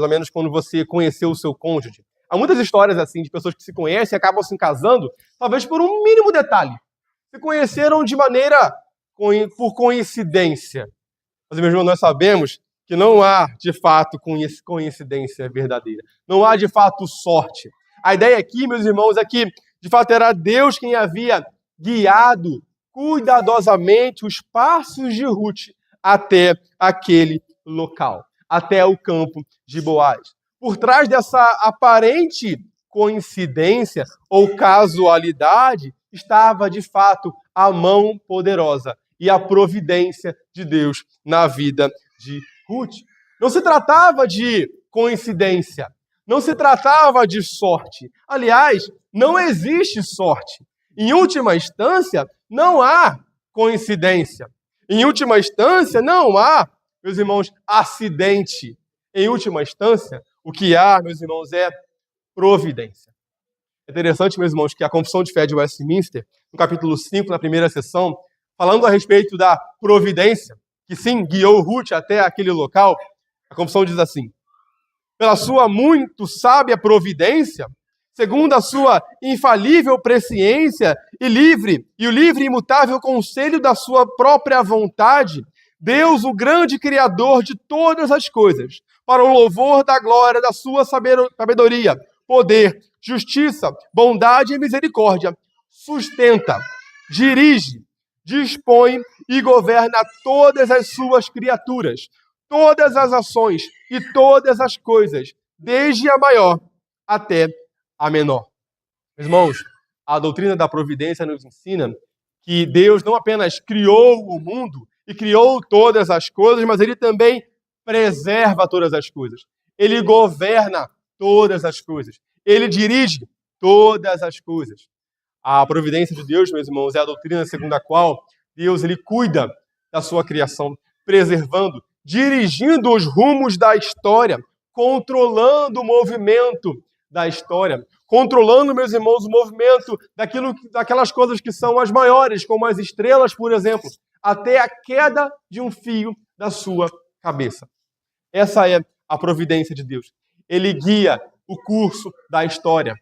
ou menos quando você conheceu o seu cônjuge. Há muitas histórias assim de pessoas que se conhecem e acabam se casando, talvez por um mínimo detalhe. Se conheceram de maneira por coincidência. Mas, meus irmãos, nós sabemos que não há, de fato, coincidência verdadeira. Não há, de fato, sorte. A ideia aqui, meus irmãos, é que, de fato, era Deus quem havia guiado cuidadosamente os passos de Ruth até aquele local, até o campo de Boaz. Por trás dessa aparente coincidência ou casualidade, estava, de fato, a mão poderosa e a providência de Deus na vida de Ruth. Não se tratava de coincidência, não se tratava de sorte. Aliás, não existe sorte. Em última instância, não há coincidência. Em última instância, não há, meus irmãos, acidente. Em última instância, o que há, meus irmãos, é providência. É interessante, meus irmãos, que a Confissão de Fé de Westminster, no capítulo 5, na primeira sessão, falando a respeito da providência, que sim, guiou Ruth até aquele local, a Confissão diz assim: pela sua muito sábia providência, segundo a sua infalível presciência e o livre e imutável conselho da sua própria vontade, Deus, o grande Criador de todas as coisas, para o louvor da glória da sua sabedoria, poder, justiça, bondade e misericórdia, sustenta, dirige, dispõe e governa todas as suas criaturas, todas as ações e todas as coisas, desde a maior até a menor. Irmãos, a doutrina da providência nos ensina que Deus não apenas criou o mundo e criou todas as coisas, mas Ele também preserva todas as coisas. Ele governa todas as coisas. Ele dirige todas as coisas. A providência de Deus, meus irmãos, é a doutrina segundo a qual Deus ele cuida da sua criação, preservando, dirigindo os rumos da história, controlando o movimento da história, controlando, meus irmãos, o movimento daquelas coisas que são as maiores, como as estrelas, por exemplo, até a queda de um fio da sua cabeça. Essa é a providência de Deus. Ele guia o curso da história.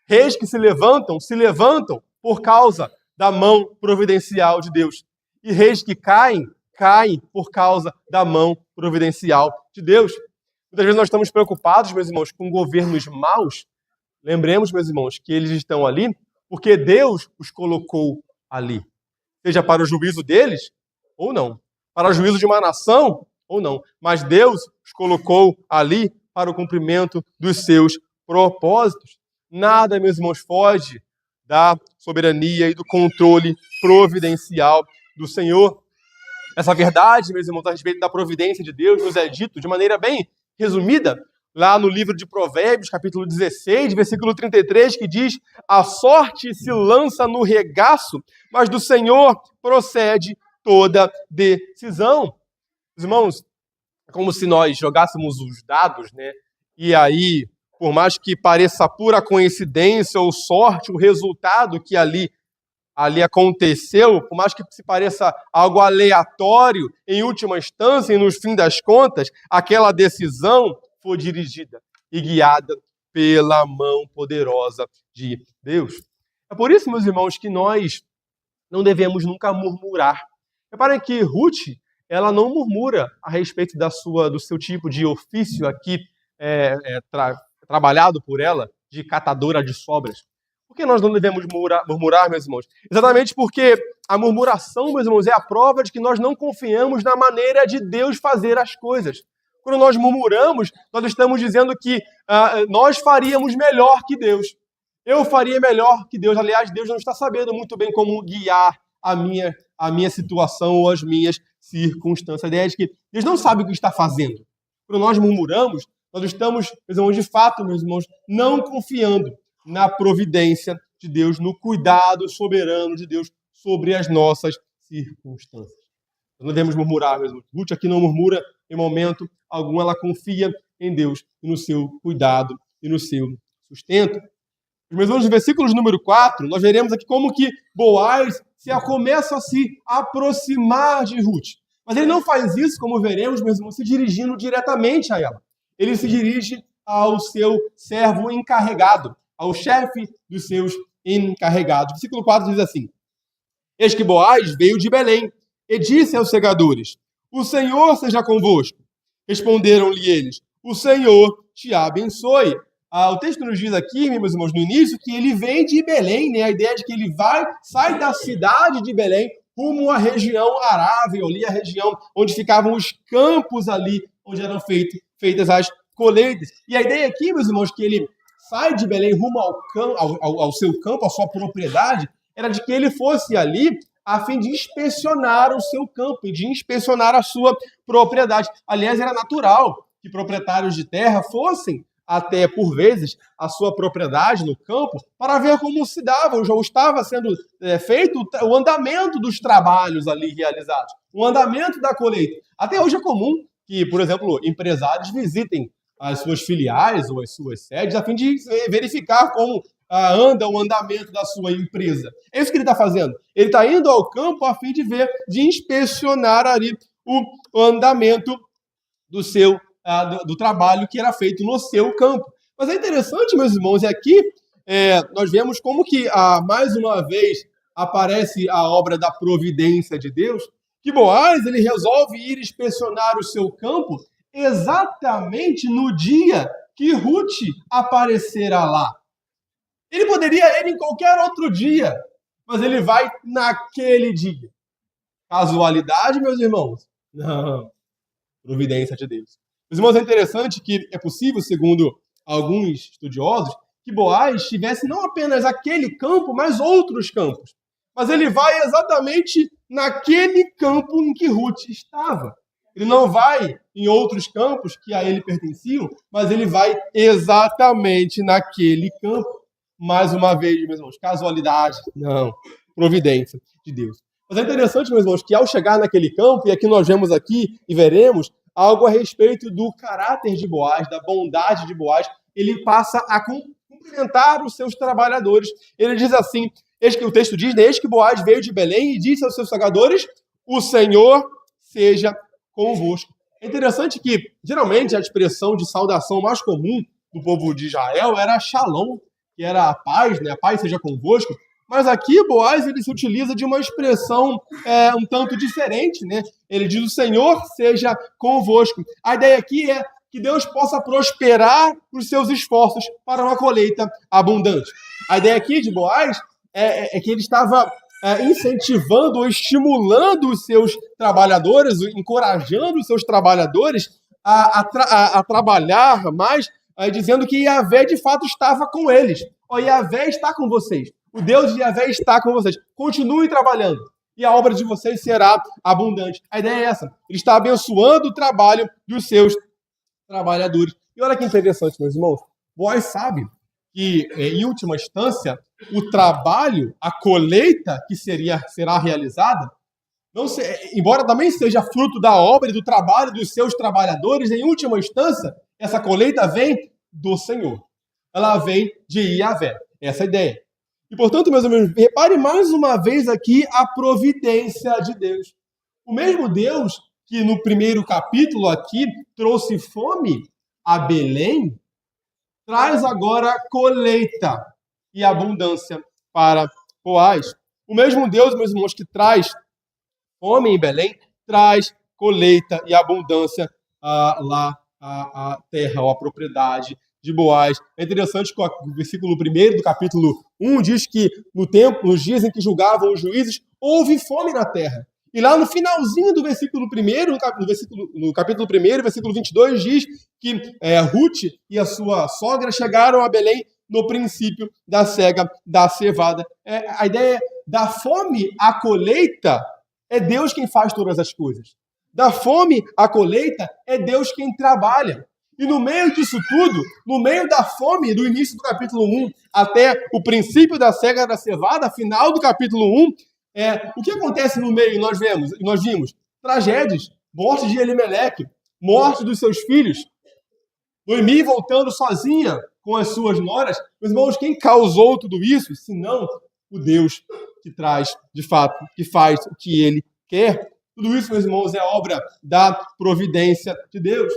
Reis que se levantam por causa da mão providencial de Deus. E reis que caem por causa da mão providencial de Deus. Muitas vezes nós estamos preocupados, meus irmãos, com governos maus. Lembremos, meus irmãos, que eles estão ali porque Deus os colocou ali. Seja para o juízo deles ou não. Para o juízo de uma nação ou não. Mas Deus os colocou ali para o cumprimento dos seus propósitos. Nada, meus irmãos, foge da soberania e do controle providencial do Senhor. Essa verdade, meus irmãos, a respeito da providência de Deus, nos é dito de maneira bem resumida, lá no livro de Provérbios, capítulo 16, versículo 33, que diz: a sorte se lança no regaço, mas do Senhor procede toda decisão. Irmãos, é como se nós jogássemos os dados, né? E aí, por mais que pareça pura coincidência ou sorte, o resultado que ali ali aconteceu, por mais que se pareça algo aleatório, em última instância e no fim das contas, aquela decisão foi dirigida e guiada pela mão poderosa de Deus. É por isso, meus irmãos, que nós não devemos nunca murmurar. Reparem que Ruth, ela não murmura a respeito do seu tipo de ofício aqui, trabalhado por ela, de catadora de sobras. Por que nós não devemos murmurar, meus irmãos? Exatamente porque a murmuração, meus irmãos, é a prova de que nós não confiamos na maneira de Deus fazer as coisas. Quando nós murmuramos, nós estamos dizendo que nós faríamos melhor que Deus. Eu faria melhor que Deus. Aliás, Deus não está sabendo muito bem como guiar a minha situação ou as minhas circunstâncias. A ideia é de que Deus não sabe o que está fazendo. Quando nós murmuramos, nós estamos, meus irmãos, de fato, meus irmãos, não confiando na providência de Deus, no cuidado soberano de Deus sobre as nossas circunstâncias. Nós não devemos murmurar, meus irmãos. Ruth aqui não murmura em momento algum, ela confia em Deus e no seu cuidado e no seu sustento. Meus irmãos, no versículo número 4, nós veremos aqui como que Boaz começa a se aproximar de Ruth. Mas ele não faz isso, como veremos, meus irmãos, se dirigindo diretamente a ela. Ele se dirige ao seu servo encarregado, ao chefe dos seus encarregados. Versículo 4 diz assim: Eis que Boaz veio de Belém e disse aos segadores: O Senhor seja convosco. Responderam-lhe eles: O Senhor te abençoe. O texto nos diz aqui, meus irmãos, no início, que ele vem de Belém, né? A ideia de que ele sai da cidade de Belém rumo à região arável, ali a região onde ficavam os campos ali, onde eram feitas as colheitas. E a ideia aqui, meus irmãos, que ele sai de Belém rumo ao seu campo, à sua propriedade, era de que ele fosse ali a fim de inspecionar o seu campo e de inspecionar a sua propriedade. Aliás, era natural que proprietários de terra fossem até, por vezes, a sua propriedade no campo para ver como se dava, ou estava sendo feito o andamento dos trabalhos ali realizados, o andamento da colheita. Até hoje é comum que, por exemplo, empresários visitem as suas filiais ou as suas sedes a fim de verificar como anda o andamento da sua empresa. É isso que ele está fazendo. Ele está indo ao campo a fim de inspecionar ali o andamento do trabalho que era feito no seu campo. Mas é interessante, meus irmãos, aqui nós vemos como que, mais uma vez, aparece a obra da providência de Deus, que Boaz ele resolve ir inspecionar o seu campo exatamente no dia que Ruth aparecerá lá. Ele poderia ir em qualquer outro dia, mas ele vai naquele dia. Casualidade, meus irmãos? Não. Providência de Deus. Meus irmãos, é interessante que é possível, segundo alguns estudiosos, que Boaz tivesse não apenas aquele campo, mas outros campos. Mas ele vai exatamente naquele campo em que Ruth estava. Ele não vai em outros campos que a ele pertenciam, mas ele vai exatamente naquele campo. Mais uma vez, meus irmãos, casualidade? Não. Providência de Deus. Mas é interessante, meus irmãos, que ao chegar naquele campo, e aqui nós vemos aqui e veremos algo a respeito do caráter de Boaz, da bondade de Boaz, ele passa a cumprimentar os seus trabalhadores. Ele diz assim, o texto diz, eis que Boaz veio de Belém e disse aos seus segadores: O Senhor seja convosco. É interessante que, geralmente, a expressão de saudação mais comum do povo de Israel era shalom, que era a paz, né? A paz seja convosco. Mas aqui, Boaz, ele se utiliza de uma expressão um tanto diferente, né? Ele diz: O Senhor seja convosco. A ideia aqui é que Deus possa prosperar os seus esforços para uma colheita abundante. A ideia aqui de Boaz é que ele estava incentivando ou estimulando os seus trabalhadores, encorajando os seus trabalhadores a trabalhar mais, dizendo que Yahvé de fato estava com eles. Yahvé está com vocês. O Deus de Yahvé está com vocês. Continuem trabalhando e a obra de vocês será abundante. A ideia é essa. Ele está abençoando o trabalho dos seus trabalhadores. E olha que interessante, meus irmãos. Boaz sabe que, em última instância, o trabalho, a colheita que será realizada, embora também seja fruto da obra e do trabalho dos seus trabalhadores, em última instância, essa colheita vem do Senhor. Ela vem de Yahvé. Essa é a ideia. E, portanto, meus amigos, repare mais uma vez aqui a providência de Deus. O mesmo Deus que no primeiro capítulo aqui trouxe fome a Belém, traz agora colheita e abundância para Boaz. O mesmo Deus, meus irmãos, que traz fome em Belém, traz colheita e abundância lá à terra, ou à propriedade de Boaz. É interessante que o versículo 1 do capítulo 1 diz que nos dias em que julgavam os juízes, houve fome na terra. E lá no finalzinho do versículo 1, no capítulo 1, versículo 22, diz que Ruth e a sua sogra chegaram a Belém no princípio da cega da cevada. A ideia da fome à colheita é Deus quem faz todas as coisas. Da fome à colheita é Deus quem trabalha. E no meio disso tudo, no meio da fome, do início do capítulo 1 até o princípio da cega da cevada, final do capítulo 1, o que acontece no meio? Nós vimos tragédias, morte de Elimeleque, morte dos seus filhos, Noemi voltando sozinha com as suas noras. Meus irmãos, quem causou tudo isso? Senão o Deus que traz, de fato, que faz o que ele quer. Tudo isso, meus irmãos, é obra da providência de Deus.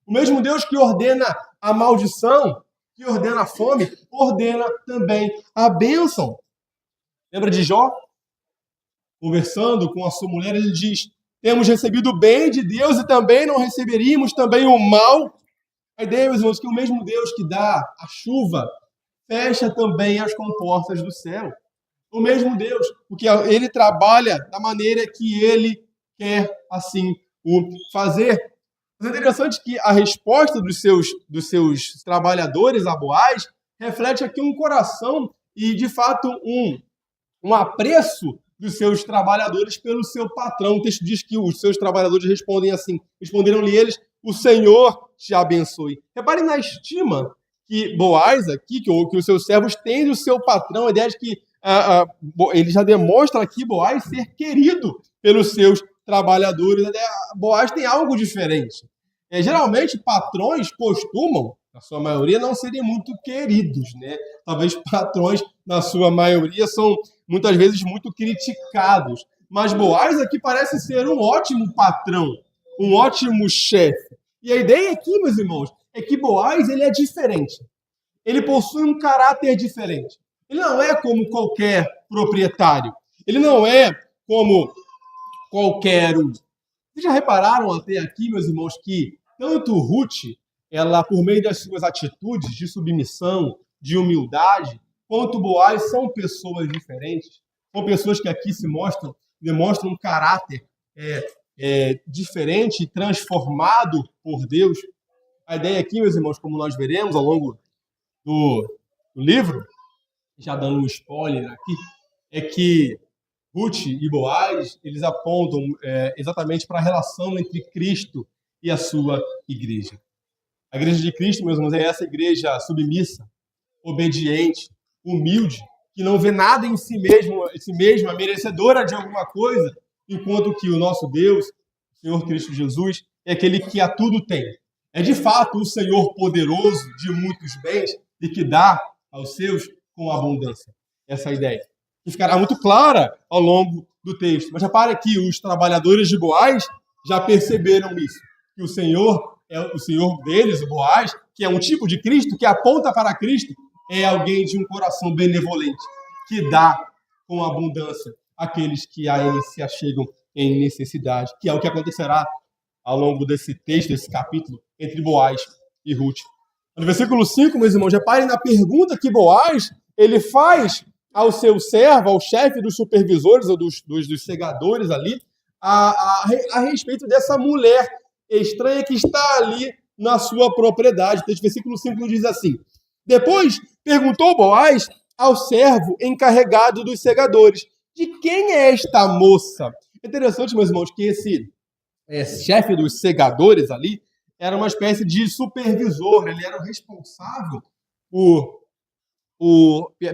O mesmo Deus que ordena a maldição, que ordena a fome, ordena também a bênção. Lembra de Jó? Conversando com a sua mulher, ele diz: temos recebido o bem de Deus e também não receberíamos também o mal. A ideia, meus irmãos, que o mesmo Deus que dá a chuva fecha também as comportas do céu. O mesmo Deus, porque ele trabalha da maneira que ele quer assim o fazer. Mas é interessante que a resposta dos seus trabalhadores a Boaz reflete aqui um coração e, de fato, um apreço dos seus trabalhadores pelo seu patrão. O texto diz que os seus trabalhadores respondem assim, responderam-lhe eles: o Senhor te abençoe. Reparem na estima que Boaz aqui, que os seus servos têm do seu patrão. A ideia de que ele já demonstra aqui Boaz ser querido pelos seus trabalhadores. Boaz tem algo diferente. Geralmente, patrões costumam, na sua maioria, não serem muito queridos, né? Talvez patrões, na sua maioria, são muitas vezes muito criticados. Mas Boaz aqui parece ser um ótimo patrão, um ótimo chefe. E a ideia aqui, meus irmãos, é que Boaz ele é diferente. Ele possui um caráter diferente. Ele não é como qualquer proprietário. Ele não é como qualquer um. Vocês já repararam até aqui, meus irmãos, que tanto Ruth, ela, por meio das suas atitudes de submissão, de humildade, quanto Boaz são pessoas diferentes. São pessoas que aqui demonstram um caráter diferente, transformado por Deus. A ideia aqui, meus irmãos, como nós veremos ao longo do livro, já dando um spoiler aqui, é que Ruth e Boaz, eles apontam exatamente para a relação entre Cristo e a sua igreja. A igreja de Cristo, meus irmãos, é essa igreja submissa, obediente, humilde, que não vê nada em si mesma merecedora de alguma coisa, enquanto que o nosso Deus, o Senhor Cristo Jesus, é aquele que a tudo tem. É de fato o Senhor poderoso de muitos bens e que dá aos seus com abundância. Essa é a ideia. Que ficará muito clara ao longo do texto. Mas repare que os trabalhadores de Boaz já perceberam isso. Que o Senhor é o Senhor deles, o Boaz, que é um tipo de Cristo, que aponta para Cristo, é alguém de um coração benevolente, que dá com abundância àqueles que a ele se achegam em necessidade, que é o que acontecerá ao longo desse texto, desse capítulo, entre Boaz e Ruth. No versículo 5, meus irmãos, reparem na pergunta que Boaz ele faz ao seu servo, ao chefe dos supervisores ou dos segadores ali, a respeito dessa mulher estranha que está ali na sua propriedade. Então, o versículo 5 diz assim: depois perguntou Boaz ao servo encarregado dos segadores: de quem é esta moça? É interessante, meus irmãos, que esse chefe dos segadores ali era uma espécie de supervisor. Ele era o responsável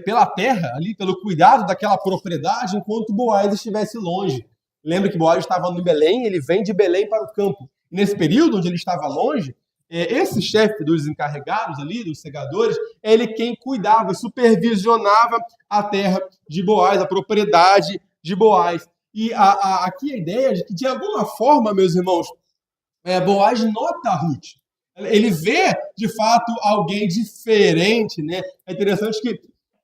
pela terra, ali, pelo cuidado daquela propriedade, enquanto Boaz estivesse longe. Lembra que Boaz estava em Belém, ele vem de Belém para o campo. Nesse período onde ele estava longe, esse chefe dos encarregados ali, dos segadores, é ele quem cuidava, supervisionava a terra de Boaz, a propriedade de Boaz. E aqui a ideia de que, de alguma forma, meus irmãos, Boaz nota a Ruth. Ele vê, de fato, alguém diferente, né? É interessante que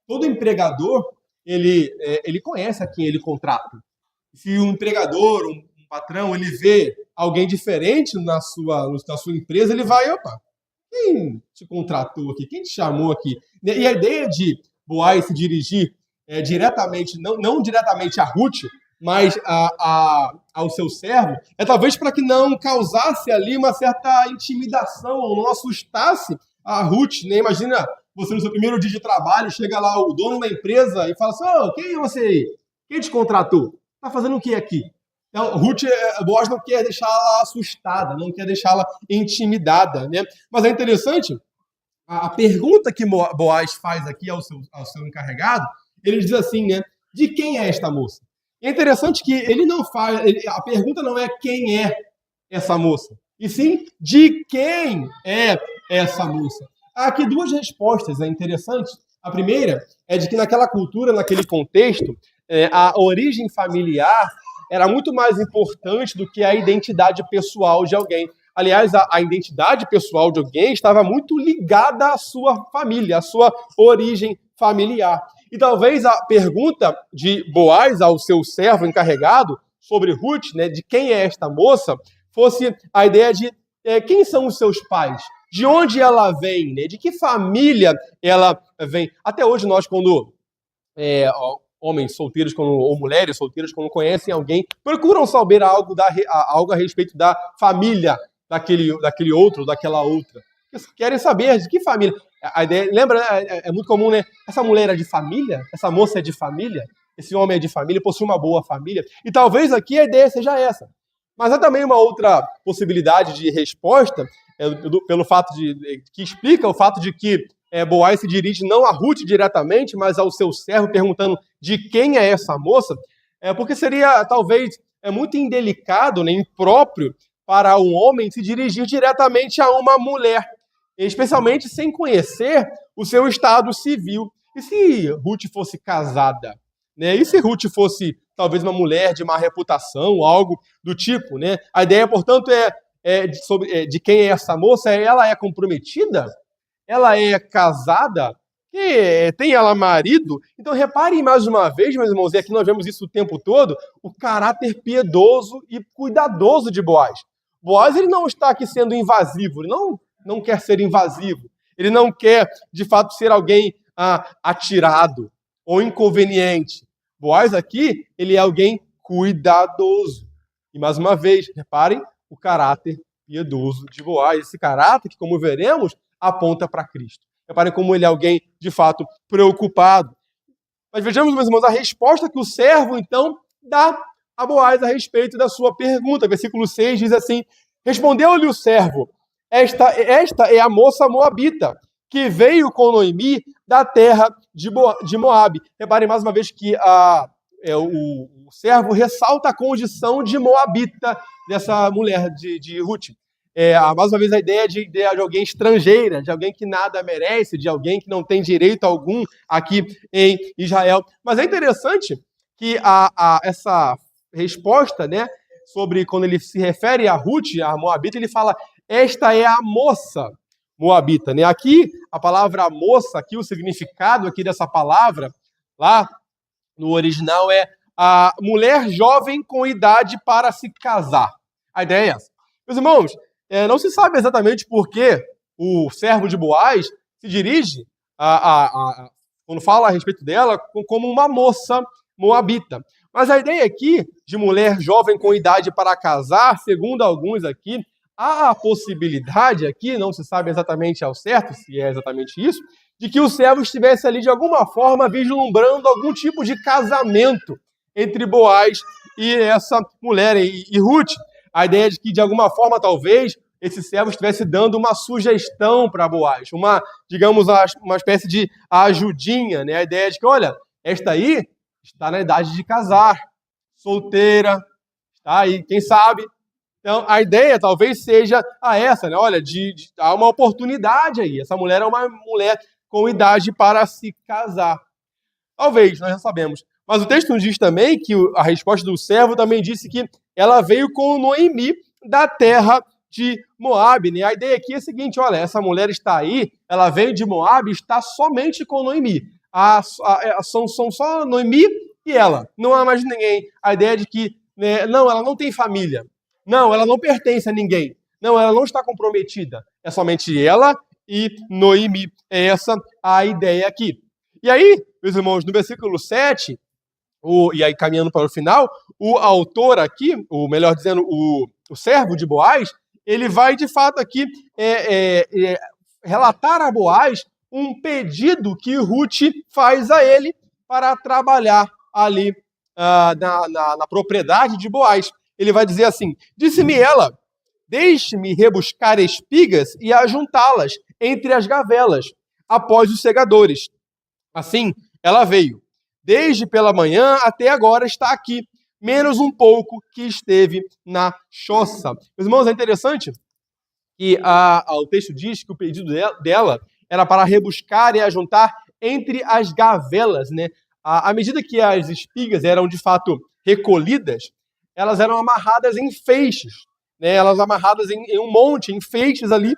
todo empregador, ele conhece a quem ele contrata. Se um empregador, um patrão, ele vê alguém diferente na sua empresa, ele vai, opa, quem te contratou aqui? Quem te chamou aqui? E a ideia de Boaz se dirigir diretamente, não diretamente a Ruth, mas ao seu servo, é talvez para que não causasse ali uma certa intimidação, ou não assustasse a Ruth, né? Imagina você no seu primeiro dia de trabalho, chega lá o dono da empresa e fala assim, quem é você aí? Quem te contratou? Está fazendo o que aqui? Então, Boaz não quer deixá-la assustada, não quer deixá-la intimidada, né? Mas é interessante, a pergunta que Boaz faz aqui ao seu encarregado, ele diz assim, né? De quem é esta moça? É interessante que ele não faz, a pergunta não é quem é essa moça, e sim de quem é essa moça. Há aqui duas respostas interessantes. A primeira é de que naquela cultura, naquele contexto, a origem familiar era muito mais importante do que a identidade pessoal de alguém. Aliás, a identidade pessoal de alguém estava muito ligada à sua família, à sua origem familiar. E talvez a pergunta de Boaz ao seu servo encarregado sobre Ruth, né, de quem é esta moça, fosse a ideia de quem são os seus pais, de onde ela vem, né, de que família ela vem. Até hoje nós, quando homens solteiros ou mulheres solteiras, quando conhecem alguém, procuram saber algo a respeito da família daquele outro, daquela outra. Querem saber de que família. A ideia, lembra, né? É muito comum, né? Essa mulher é de família? Essa moça é de família? Esse homem é de família? Possui uma boa família? E talvez aqui a ideia seja essa. Mas há também uma outra possibilidade de resposta, pelo fato que explica o fato de que Boaz se dirige não a Ruth diretamente, mas ao seu servo, perguntando de quem é essa moça, porque seria talvez muito indelicado, né, impróprio para um homem se dirigir diretamente a uma mulher, especialmente sem conhecer o seu estado civil. E se Ruth fosse casada? Né? E se Ruth fosse talvez uma mulher de má reputação, algo do tipo? Né? A ideia, portanto, de quem é essa moça, ela é comprometida? Ela é casada? Tem ela marido? Então reparem mais uma vez, meus irmãos, e aqui nós vemos isso o tempo todo, o caráter piedoso e cuidadoso de Boaz. Boaz, ele não está aqui sendo invasivo, ele não quer ser invasivo, ele não quer, de fato, ser alguém atirado ou inconveniente. Boaz aqui, ele é alguém cuidadoso. E mais uma vez, reparem o caráter piedoso de Boaz, esse caráter que, como veremos, aponta para Cristo. Reparem como ele é alguém, de fato, preocupado. Mas vejamos, meus irmãos, a resposta que o servo, então, dá a Boaz a respeito da sua pergunta. Versículo 6 diz assim, respondeu-lhe o servo, esta é a moça moabita, que veio com Noemi da terra de Moabe. Reparem mais uma vez que o servo ressalta a condição de moabita dessa mulher de Ruth. Mais uma vez a ideia de alguém estrangeira, de alguém que nada merece, de alguém que não tem direito algum aqui em Israel. Mas é interessante que essa resposta, né, sobre quando ele se refere a Ruth, a moabita, ele fala, esta é a moça moabita. Né? Aqui, a palavra moça, aqui, o significado aqui dessa palavra, lá no original, é a mulher jovem com idade para se casar. A ideia é essa. Meus irmãos, não se sabe exatamente por que o servo de Boaz se dirige, quando fala a respeito dela, como uma moça moabita. Mas a ideia aqui de mulher jovem com idade para casar, segundo alguns aqui, há a possibilidade aqui, não se sabe exatamente ao certo se é exatamente isso, de que o servo estivesse ali de alguma forma vislumbrando algum tipo de casamento entre Boaz e essa mulher, e Ruth. A ideia de que, de alguma forma, talvez, esse servo estivesse dando uma sugestão para Boaz, digamos, uma espécie de ajudinha, né? A ideia de que, olha, esta aí está na idade de casar, solteira, está aí, quem sabe, Então, a ideia talvez seja essa, né? Olha, há uma oportunidade aí. Essa mulher é uma mulher com idade para se casar. Talvez, nós já sabemos. Mas o texto nos diz também que a resposta do servo também disse que ela veio com Noemi da terra de Moabe, né? A ideia aqui é a seguinte, olha, essa mulher está aí, ela veio de Moabe e está somente com Noemi. São só Noemi e ela, não há mais ninguém. A ideia é de que, né, não, ela não tem família. Não, ela não pertence a ninguém. Não, ela não está comprometida. É somente ela e Noemi. É essa a ideia aqui. E aí, meus irmãos, no versículo 7, e aí caminhando para o final, o autor aqui, ou melhor dizendo, o servo de Boaz, ele vai de fato aqui relatar a Boaz um pedido que Ruth faz a ele para trabalhar ali na propriedade de Boaz. Ele vai dizer assim, disse-me ela, deixe-me rebuscar espigas e ajuntá-las entre as gavelas, após os segadores. Assim, ela veio. Desde pela manhã até agora está aqui, menos um pouco que esteve na choça. Meus irmãos, é interessante que o texto diz que o pedido dela era para rebuscar e ajuntar entre as gavelas, né? À medida que as espigas eram de fato recolhidas, elas eram amarradas em feixes, né? Elas amarradas em um monte, em feixes ali,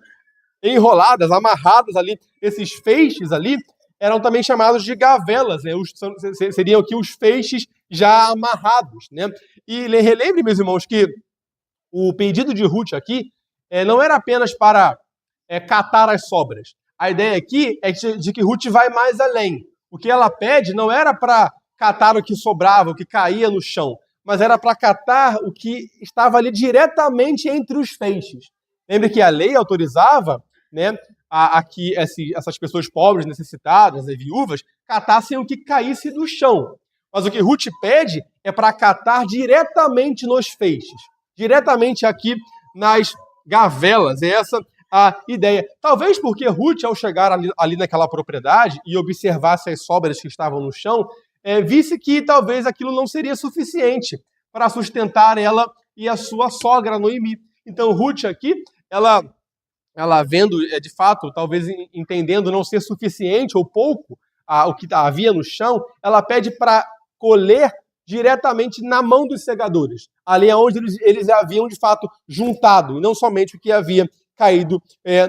enroladas, amarradas ali. Esses feixes ali eram também chamados de gavelas, né? Seriam aqui os feixes já amarrados, né? E relembre, meus irmãos, que o pedido de Ruth aqui não era apenas para catar as sobras. A ideia aqui é de que Ruth vai mais além. O que ela pede não era para catar o que sobrava, o que caía no chão, mas era para catar o que estava ali diretamente entre os feixes. Lembre que a lei autorizava, né, a que essas pessoas pobres, necessitadas, viúvas, catassem o que caísse do chão. Mas o que Ruth pede é para catar diretamente nos feixes, diretamente aqui nas gavelas. É essa a ideia. Talvez porque Ruth, ao chegar ali naquela propriedade e observasse as sobras que estavam no chão, visse que talvez aquilo não seria suficiente para sustentar ela e a sua sogra Noemi. Então Ruth aqui, ela vendo, de fato, talvez entendendo não ser suficiente ou pouco o que havia no chão, ela pede para colher diretamente na mão dos segadores, ali onde eles haviam, de fato, juntado, e não somente o que havia caído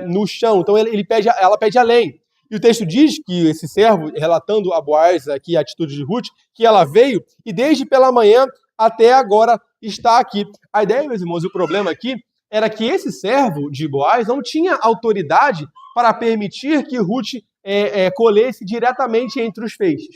no chão. Então ela pede além. E o texto diz que esse servo, relatando a Boaz aqui a atitude de Ruth, que ela veio e desde pela manhã até agora está aqui. A ideia, meus irmãos, e o problema aqui era que esse servo de Boaz não tinha autoridade para permitir que Ruth colhesse diretamente entre os feixes.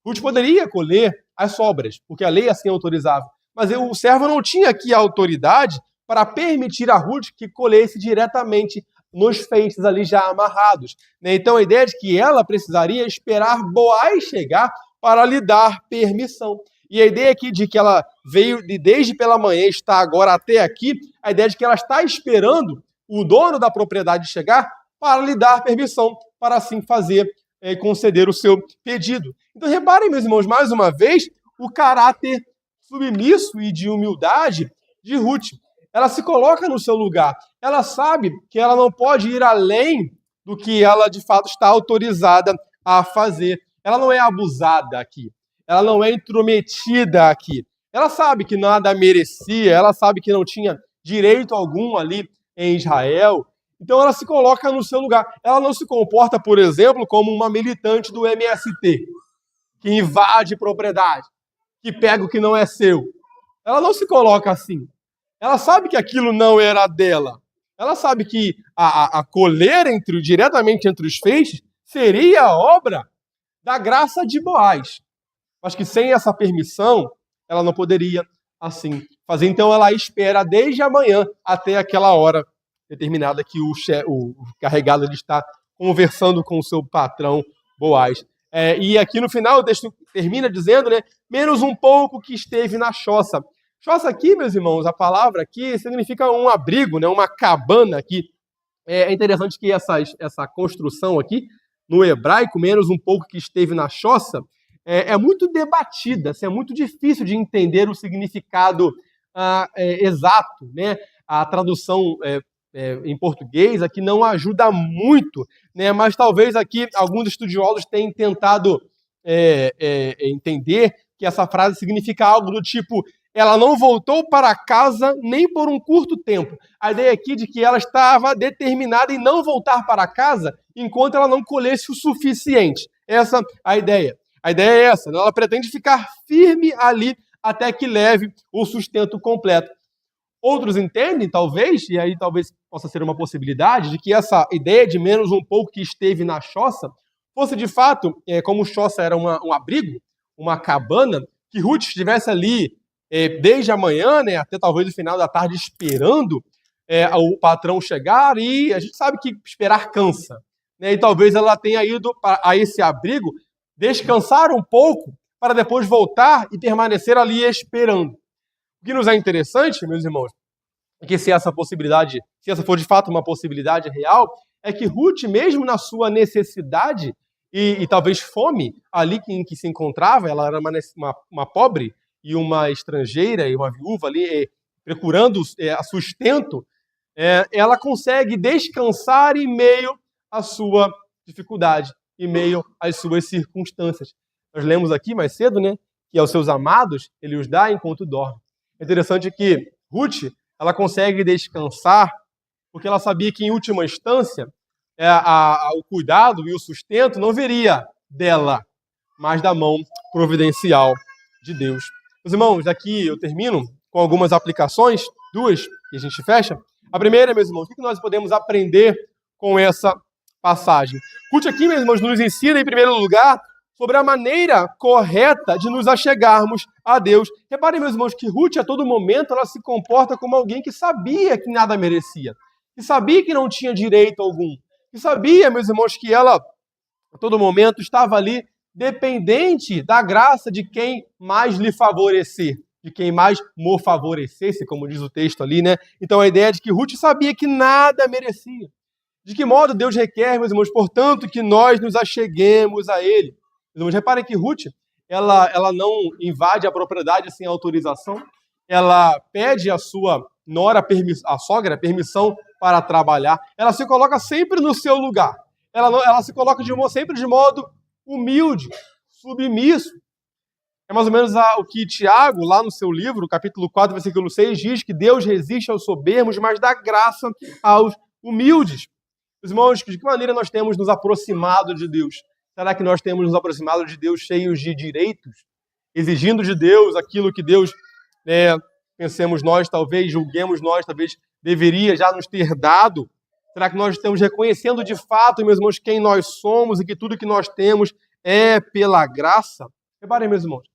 Ruth poderia colher as sobras, porque a lei assim autorizava, mas o servo não tinha aqui a autoridade para permitir a Ruth que colhesse diretamente nos feixes ali já amarrados. Então a ideia é de que ela precisaria esperar Boaz chegar para lhe dar permissão. E a ideia aqui de que ela veio desde pela manhã e está agora até aqui, a ideia de que ela está esperando o dono da propriedade chegar para lhe dar permissão, para assim fazer e conceder o seu pedido. Então reparem, meus irmãos, mais uma vez, o caráter submisso e de humildade de Ruth. Ela se coloca no seu lugar. Ela sabe que ela não pode ir além do que ela, de fato, está autorizada a fazer. Ela não é abusada aqui. Ela não é intrometida aqui. Ela sabe que nada merecia, ela sabe que não tinha direito algum ali em Israel. Então ela se coloca no seu lugar. Ela não se comporta, por exemplo, como uma militante do MST, que invade propriedade, que pega o que não é seu. Ela não se coloca assim. Ela sabe que aquilo não era dela. Ela sabe que a colher diretamente entre os feixes seria a obra da graça de Boaz. Mas que sem essa permissão, ela não poderia assim fazer. Então ela espera desde amanhã até aquela hora determinada que o carregado ele está conversando com o seu patrão Boaz. E aqui no final o texto termina dizendo, né, menos um pouco que esteve na choça. Choça aqui, meus irmãos, a palavra aqui significa um abrigo, né, uma cabana aqui. É interessante que essa construção aqui, no hebraico, menos um pouco que esteve na choça, é muito debatida, é muito difícil de entender o significado exato, né? a tradução em português aqui não ajuda muito, né? Mas talvez aqui alguns estudiosos tenham tentado entender que essa frase significa algo do tipo: ela não voltou para casa nem por um curto tempo. A ideia aqui de que ela estava determinada em não voltar para casa enquanto ela não colhesse o suficiente. Essa é a ideia. A ideia é essa, ela pretende ficar firme ali até que leve o sustento completo. Outros entendem, talvez, e aí talvez possa ser uma possibilidade, de que essa ideia de menos um pouco que esteve na choça fosse de fato, como choça era um abrigo, uma cabana, que Ruth estivesse ali desde a manhã, né, até talvez o final da tarde, esperando o patrão chegar, e a gente sabe que esperar cansa, né, e talvez ela tenha ido a esse abrigo descansar um pouco para depois voltar e permanecer ali esperando. O que nos é interessante, meus irmãos, é que se essa for de fato uma possibilidade real, é que Ruth, mesmo na sua necessidade e talvez fome ali em que se encontrava, ela era uma pobre e uma estrangeira e uma viúva ali procurando sustento, ela consegue descansar em meio à sua dificuldade, em meio às suas circunstâncias. Nós lemos aqui mais cedo, né, que aos seus amados ele os dá enquanto dorme. É interessante que Ruth, ela consegue descansar porque ela sabia que, em última instância, o cuidado e o sustento não viria dela, mas da mão providencial de Deus. Meus irmãos, aqui eu termino com algumas aplicações, duas, e a gente fecha. A primeira, meus irmãos, o que nós podemos aprender com essa passagem? Ruth aqui, meus irmãos, nos ensina, em primeiro lugar, sobre a maneira correta de nos achegarmos a Deus. Reparem, meus irmãos, que Ruth, a todo momento, ela se comporta como alguém que sabia que nada merecia, que sabia que não tinha direito algum, que sabia, meus irmãos, que ela, a todo momento, estava ali dependente da graça de quem mais lhe favorecer, de quem mais mo favorecesse, como diz o texto ali, né? Então, a ideia é de que Ruth sabia que nada merecia. De que modo Deus requer, meus irmãos, portanto, que nós nos acheguemos a Ele. Meus irmãos, reparem que Ruth, ela não invade a propriedade sem autorização, ela pede à sua nora, a sogra, permissão para trabalhar, ela se coloca sempre no seu lugar, ela se coloca sempre de modo humilde, submisso. É mais ou menos o que Tiago, lá no seu livro, capítulo 4, versículo 6, diz que Deus resiste aos soberbos, mas dá graça aos humildes. Meus irmãos, de que maneira nós temos nos aproximado de Deus? Será que nós temos nos aproximado de Deus cheios de direitos? Exigindo de Deus aquilo que Deus, pensemos nós, talvez julguemos nós, talvez deveria já nos ter dado? Será que nós estamos reconhecendo de fato, meus irmãos, quem nós somos e que tudo que nós temos é pela graça? Reparem, meus irmãos,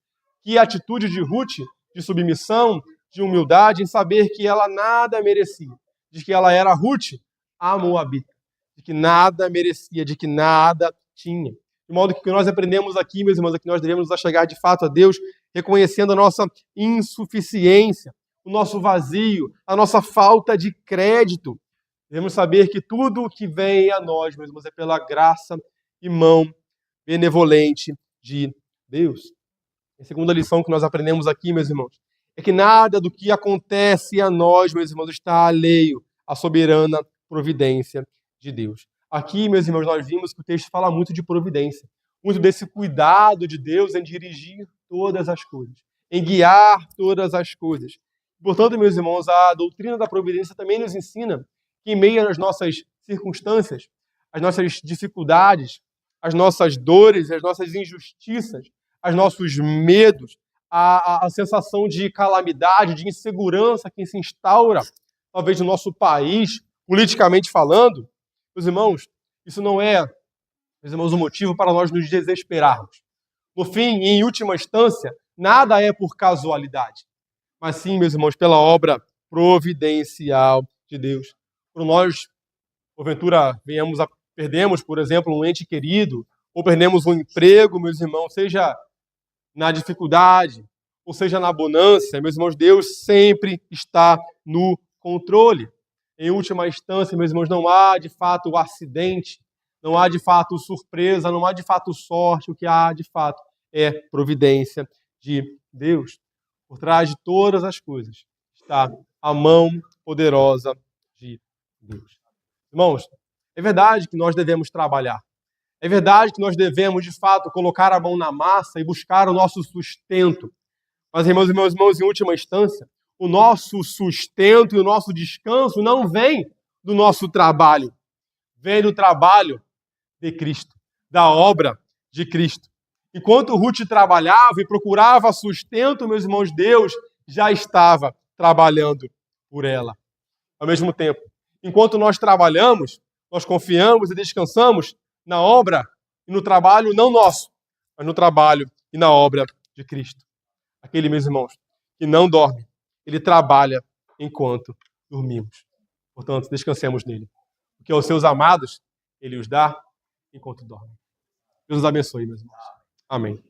que atitude de Ruth, de submissão, de humildade, em saber que ela nada merecia, de que ela era Ruth, a Moabita, de que nada merecia, de que nada tinha. De modo que nós aprendemos aqui, meus irmãos, é que nós devemos nos achegar de fato a Deus, reconhecendo a nossa insuficiência, o nosso vazio, a nossa falta de crédito. Devemos saber que tudo o que vem a nós, meus irmãos, é pela graça e mão benevolente de Deus. A segunda lição que nós aprendemos aqui, meus irmãos, é que nada do que acontece a nós, meus irmãos, está alheio à soberana providência de Deus. Aqui, meus irmãos, nós vimos que o texto fala muito de providência, muito desse cuidado de Deus em dirigir todas as coisas, em guiar todas as coisas. Portanto, meus irmãos, a doutrina da providência também nos ensina que, em meio às nossas circunstâncias, às nossas dificuldades, às nossas dores, às nossas injustiças, aos nossos medos, a sensação de calamidade, de insegurança que se instaura, talvez, no nosso país, politicamente falando, meus irmãos, isso não é, meus irmãos, um motivo para nós nos desesperarmos. No fim, e em última instância, nada é por casualidade, mas sim, meus irmãos, pela obra providencial de Deus. Quando nós, porventura, perdemos, por exemplo, um ente querido, ou perdemos um emprego, meus irmãos, seja na dificuldade, ou seja na bonança, meus irmãos, Deus sempre está no controle. Em última instância, meus irmãos, não há de fato o acidente, não há de fato surpresa, não há de fato sorte, o que há de fato é providência de Deus. Por trás de todas as coisas está a mão poderosa de Deus. Irmãos, é verdade que nós devemos trabalhar. É verdade que nós devemos, de fato, colocar a mão na massa e buscar o nosso sustento. Mas, meus irmãos, em última instância, o nosso sustento e o nosso descanso não vem do nosso trabalho. Vem do trabalho de Cristo, da obra de Cristo. Enquanto Ruth trabalhava e procurava sustento, meus irmãos, Deus já estava trabalhando por ela. Ao mesmo tempo, enquanto nós trabalhamos, nós confiamos e descansamos na obra e no trabalho não nosso, mas no trabalho e na obra de Cristo. Aquele, meus irmãos, que não dorme, ele trabalha enquanto dormimos. Portanto, descansemos nele. Porque aos seus amados, ele os dá enquanto dorme. Deus os abençoe, meus irmãos. Amém.